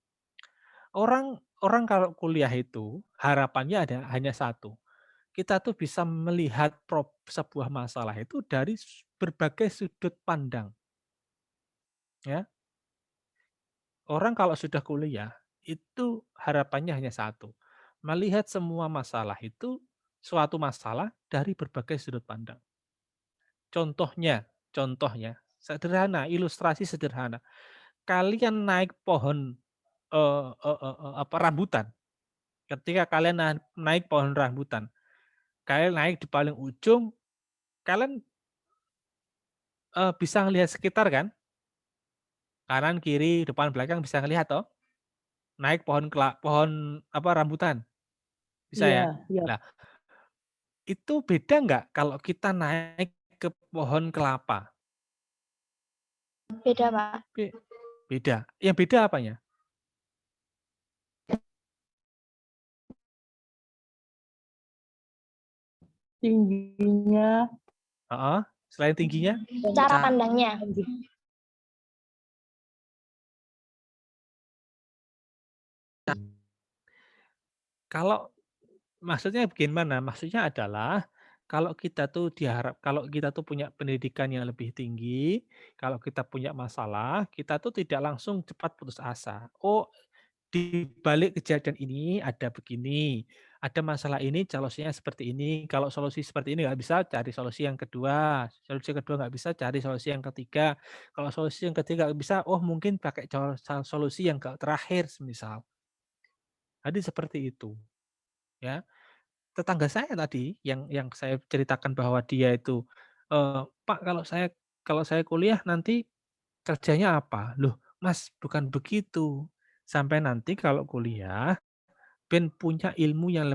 Orang orang kalau kuliah itu harapannya hanya satu. Kita tuh bisa melihat sebuah masalah itu dari berbagai sudut pandang, ya. Orang kalau sudah kuliah, itu harapannya hanya satu, melihat semua masalah itu, suatu masalah dari berbagai sudut pandang. Contohnya, sederhana, ilustrasi sederhana. Kalian naik pohon, rambutan, ketika kalian naik pohon rambutan, kalian naik di paling ujung, kalian, bisa ngelihat sekitar kan? Kanan, kiri, depan, belakang bisa ngelihat toh? Naik pohon rambutan, bisa Iya, ya? iya. Nah, itu beda nggak kalau kita naik ke pohon kelapa? Beda, Pak. Beda. Yang beda apanya? Tingginya Heeh, selain tingginya? Cara pandangnya. Kalau maksudnya bagaimana? Maksudnya adalah kalau kita tuh kalau kita tuh punya pendidikan yang lebih tinggi, kalau kita punya masalah, kita tuh tidak langsung cepat putus asa. Oh, di balik kejadian ini ada begini, ada masalah ini solusinya seperti ini. Kalau solusi seperti ini nggak bisa, cari solusi yang kedua. Solusi kedua nggak bisa, cari solusi yang ketiga. Kalau solusi yang ketiga nggak bisa, oh mungkin pakai solusi yang terakhir, semisal. Jadi seperti itu, ya. Tetangga saya tadi yang saya ceritakan bahwa dia itu, "Pak, kalau saya kuliah nanti kerjanya apa?" "Loh, Mas, bukan begitu. Sampai nanti kalau kuliah, ben punya ilmu yang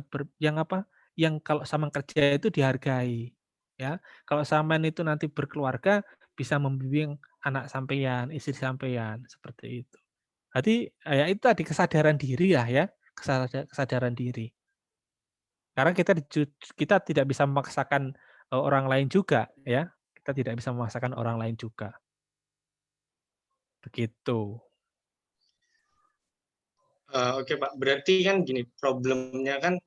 kalau sama kerja itu dihargai, ya. Kalau sampean itu nanti berkeluarga, bisa membimbing anak sampean, istri sampean," seperti itu. Jadi, ya itu tadi kesadaran diri lah ya, kesadaran diri. Karena kita tidak bisa memaksakan, orang lain juga ya, kita tidak bisa memaksakan orang lain juga, begitu. Oke Pak, berarti kan gini, problemnya kan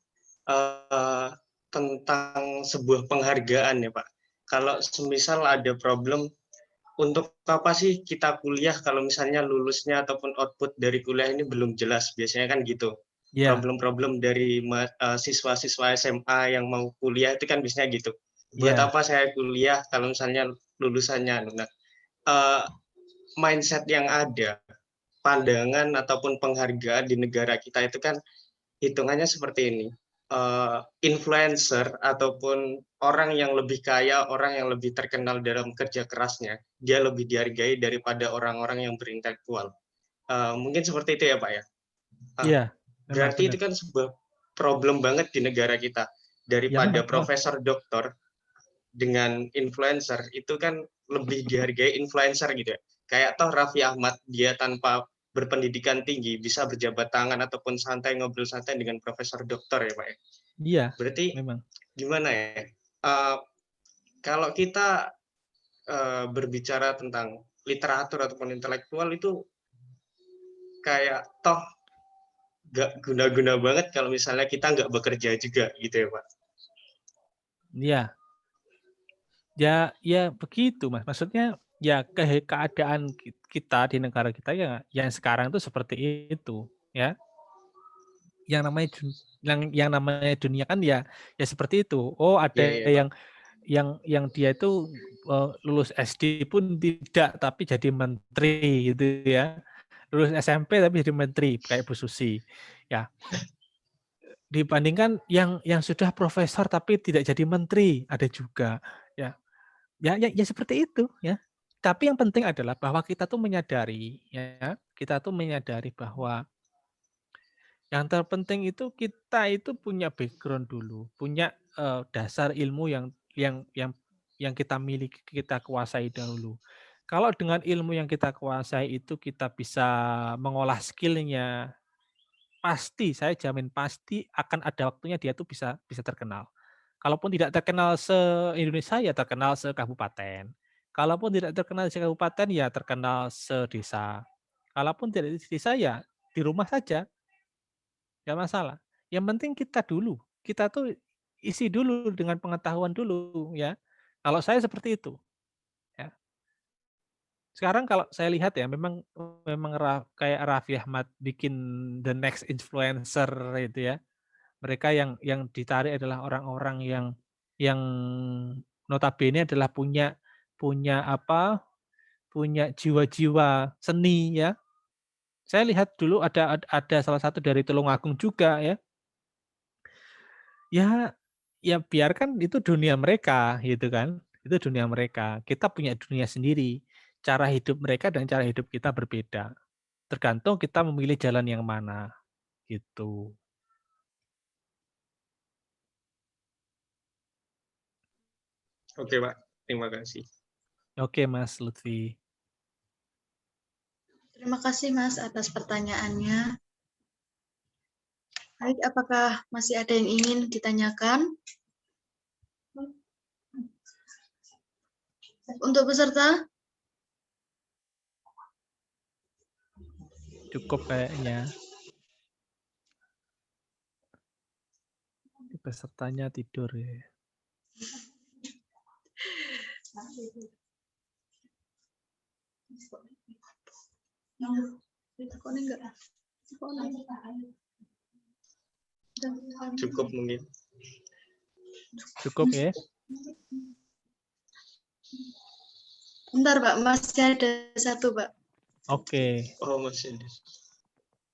tentang sebuah penghargaan ya Pak. Kalau semisal ada problem, untuk apa sih kita kuliah kalau misalnya lulusnya ataupun output dari kuliah ini belum jelas, biasanya kan gitu. Iya, Problem-problem dari siswa-siswa SMA yang mau kuliah itu kan biasanya gitu. Buat iya, apa saya kuliah kalau misalnya lulusannya. Nah, mindset yang ada, pandangan ataupun penghargaan di negara kita itu kan hitungannya seperti ini. Influencer ataupun orang yang lebih kaya, orang yang lebih terkenal dalam kerja kerasnya, dia lebih dihargai daripada orang-orang yang berintelektual. Mungkin seperti itu ya Pak ya. iya, memang Berarti benar. itu kan sebuah problem banget di negara kita. Ya Daripada memang, profesor doktor dengan influencer, itu kan lebih dihargai influencer gitu ya. Kayak toh Raffi Ahmad, dia tanpa berpendidikan tinggi bisa berjabat tangan ataupun santai ngobrol santai dengan profesor doktor ya Pak ya. iya, Berarti memang. gimana ya? Kalau kita berbicara tentang literatur ataupun intelektual itu kayak toh nggak guna-guna banget kalau misalnya kita nggak bekerja juga gitu ya Pak. Iya, ya begitu Mas, maksudnya ya keadaan kita di negara kita ya yang sekarang itu seperti itu, ya. Yang namanya dunia kan ya seperti itu. Oh, Iya ada iya Pak. yang dia itu, lulus SD pun tidak, tapi jadi menteri gitu ya. Lulus SMP tapi jadi menteri, kayak Bu Susi. Ya, dibandingkan yang sudah profesor tapi tidak jadi menteri, ada juga, ya. Ya seperti itu, ya. Tapi yang penting adalah bahwa kita tuh menyadari, ya, kita tuh menyadari bahwa yang terpenting itu kita itu punya background dulu, punya, dasar ilmu yang kita miliki, kita kuasai dahulu. Kalau dengan ilmu yang kita kuasai itu kita bisa mengolah skill-nya, pasti, saya jamin pasti akan ada waktunya dia tuh bisa bisa terkenal. Kalaupun tidak terkenal se-Indonesia, ya terkenal se-kabupaten. Kalaupun tidak terkenal se-kabupaten, ya terkenal se-desa. Kalaupun tidak di saya, di rumah saja, nggak masalah. Yang penting kita tuh isi dulu dengan pengetahuan dulu ya. Kalau saya seperti itu. Ya. Sekarang kalau saya lihat ya, memang memang kayak Raffi Ahmad bikin the next influencer itu ya. Mereka yang ditarik adalah orang-orang yang notabene adalah punya punya apa, punya jiwa-jiwa seni ya. Saya lihat dulu ada salah satu dari Tulungagung juga ya. Ya ya biarkan itu dunia mereka gitu kan. Itu dunia mereka. Kita punya dunia sendiri. Cara hidup mereka dan cara hidup kita berbeda. Tergantung kita memilih jalan yang mana gitu. Oke, Pak. Terima kasih. Oke, Mas Lutfi. Terima kasih Mas atas pertanyaannya. Baik, apakah masih ada yang ingin ditanyakan? Untuk peserta? Cukup kayaknya. Pesertanya tidur ya. Cukup mungkin. Cukup ya. Bentar Pak, masih ada satu Pak. Oke. Oh, masih ada.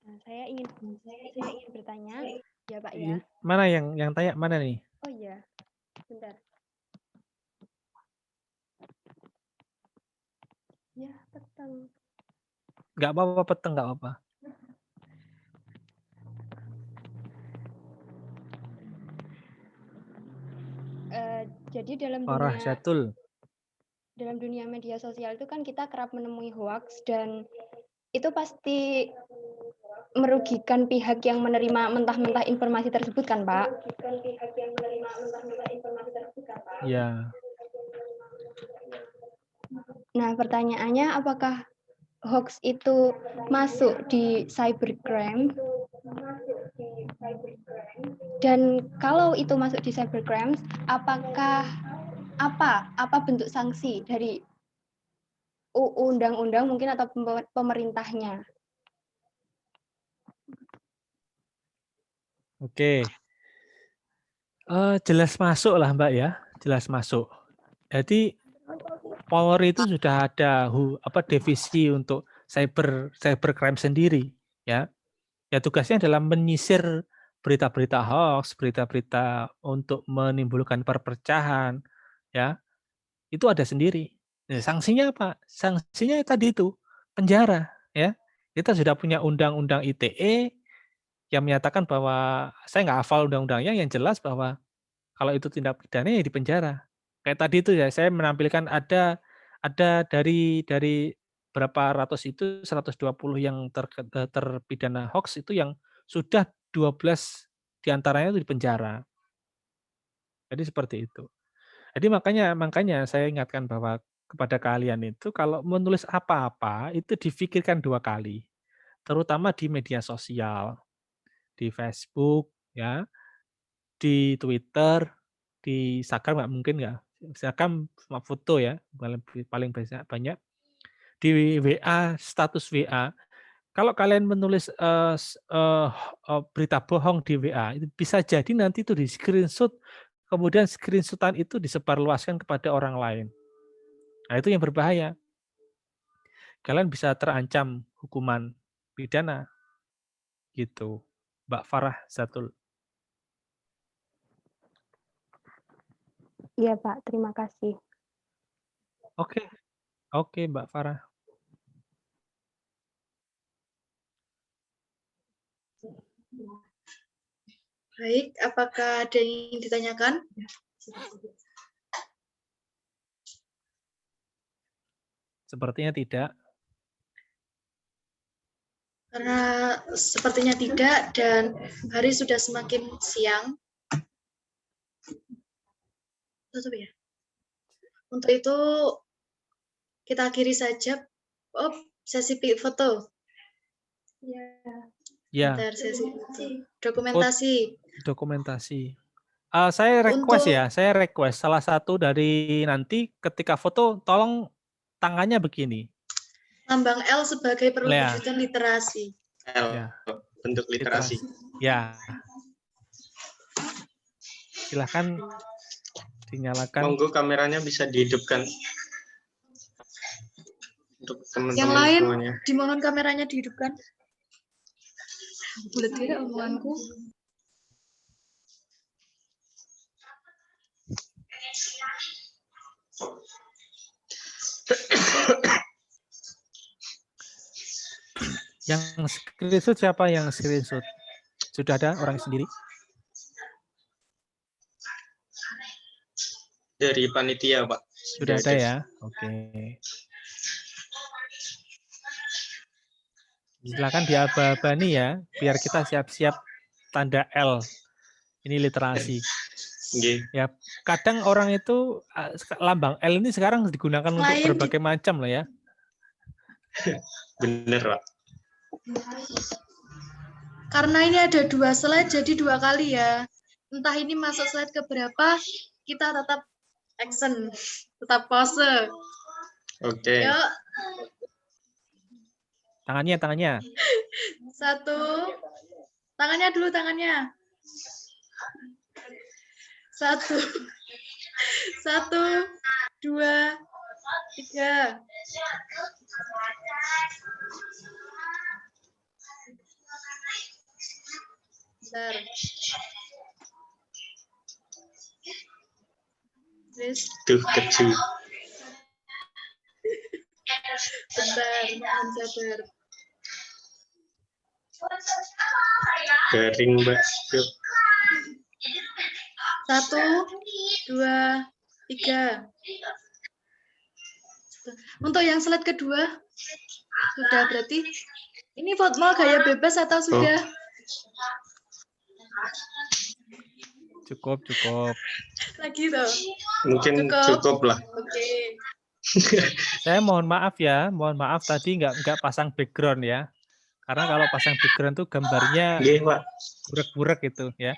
Nah, saya ingin bertanya, ya Pak ya. Mana yang tanya mana nih? Oh iya, bentar. Ya, peteng. Nggak apa-apa, peteng nggak apa-apa. Jadi dalam dunia media sosial itu kan kita kerap menemui hoax dan itu pasti merugikan pihak yang menerima mentah-mentah informasi tersebut kan, Pak? Ya. Nah, pertanyaannya apakah hoax itu masuk di cybercrime? Dan kalau itu masuk di cybercrime, apa bentuk sanksi dari undang-undang mungkin atau pemerintahnya? Oke. Jelas masuk lah Mbak ya, jelas masuk. Jadi Polri itu sudah ada divisi untuk cybercrime sendiri ya. Ya tugasnya adalah menyisir berita-berita hoax, berita-berita untuk menimbulkan perpecahan ya. Itu ada sendiri. Nah, sanksinya apa? Sanksinya tadi itu penjara ya. Kita sudah punya undang-undang ITE yang menyatakan bahwa saya nggak hafal undang-undangnya, yang jelas bahwa kalau itu tindak pidana ya di penjara. Kayak tadi itu ya saya menampilkan ada dari berapa ratus itu 120 yang terpidana hoax itu yang sudah 12 diantaranya itu di penjara. Jadi seperti itu. Jadi makanya saya ingatkan bahwa kepada kalian itu kalau menulis apa-apa itu difikirkan 2 kali. Terutama di media sosial, di Facebook ya, di Twitter, di Instagram nggak mungkin nggak. Instagram cuma foto ya, paling banyak. Di WA, status WA. Kalau kalian menulis berita bohong di WA, itu bisa jadi nanti itu di-screenshot, kemudian screenshot-an itu disebarluaskan kepada orang lain. Nah, itu yang berbahaya. Kalian bisa terancam hukuman pidana. Gitu. Mbak Farah Zatul. Iya, Pak. Terima kasih. Oke. Oke, Mbak Farah. Baik, apakah ada yang ingin ditanyakan? Sepertinya tidak. Karena sepertinya tidak dan hari sudah semakin siang. Tutup ya. Untuk itu kita akhiri saja sesi foto. Ya, Bentar, dokumentasi. dokumentasi. Saya request Untuk- ya, saya request salah satu dari nanti ketika foto tolong tangannya begini. Lambang L sebagai Ya. perwujudan literasi. L, Ya. bentuk literasi. Ya. Silahkan dinyalakan. Monggo kameranya bisa dihidupkan. Untuk Yang teman-teman lain, semuanya. dimohon kameranya dihidupkan. Bulat tidak omonganku. Yang screenshot siapa yang screenshot? Sudah ada orang sendiri? Dari panitia, Pak. Sudah ada ya? Oke. Silakan diaba-abani ya, biar kita siap-siap tanda L. Ini literasi. Ya, kadang orang itu lambang L ini sekarang digunakan untuk berbagai macam lah ya. Bener, Pak. Karena ini ada 2 slide, jadi 2 kali ya. Entah ini masuk slide keberapa, kita tetap action, tetap pose. Oke. Yuk. Tangannya. 1. Tangannya dulu, tangannya. 1, 2, 3. Bentar. Tuh, kecil. Bentar, mohon sabar. Garing, Mbak. 1, 2, 3. Untuk yang slide kedua, sudah berarti. Ini football gaya bebas atau sudah? Cukup. Lagi toh? Mungkin cukup lah. Oke. Saya mohon maaf tadi nggak pasang background ya. Karena kalau pasang background tuh gambarnya burek-burek gitu ya.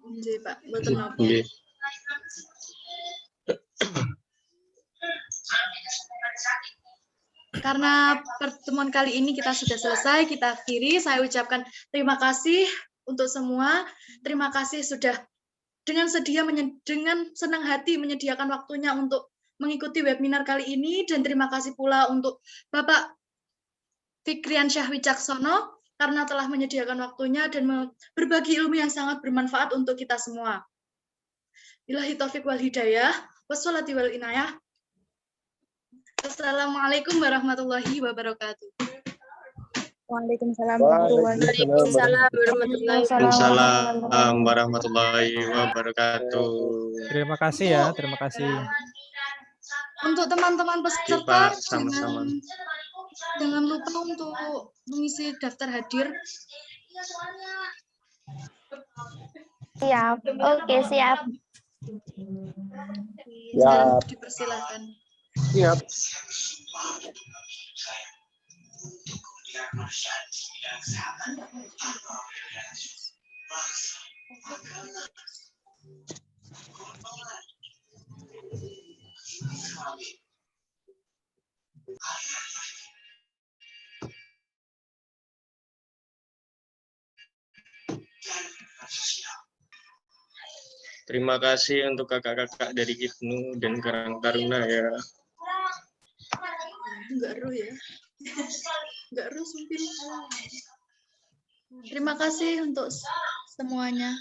Nggih, Pak. Mboten napa. Karena pertemuan kali ini kita sudah selesai, kita akhiri. Saya ucapkan terima kasih untuk semua. Terima kasih sudah dengan senang hati menyediakan waktunya untuk mengikuti webinar kali ini, dan terima kasih pula untuk Bapak Fikriansyah Wicaksono karena telah menyediakan waktunya dan berbagi ilmu yang sangat bermanfaat untuk kita semua. Billahi taufik wal hidayah, wassalati wal inayah. Assalamualaikum warahmatullahi wabarakatuh. Waalaikumsalam warahmatullahi wabarakatuh. Terima kasih ya, terima kasih. Untuk teman-teman peserta, sama-sama. jangan lupa untuk mengisi daftar hadir. Siap, oke siap. Sekarang dipersilakan. Siap. Terima kasih untuk kakak-kakak dari IPNU dan Karang Taruna ya. Enggak ru ya. Enggak ru sumpil. Terima kasih untuk semuanya.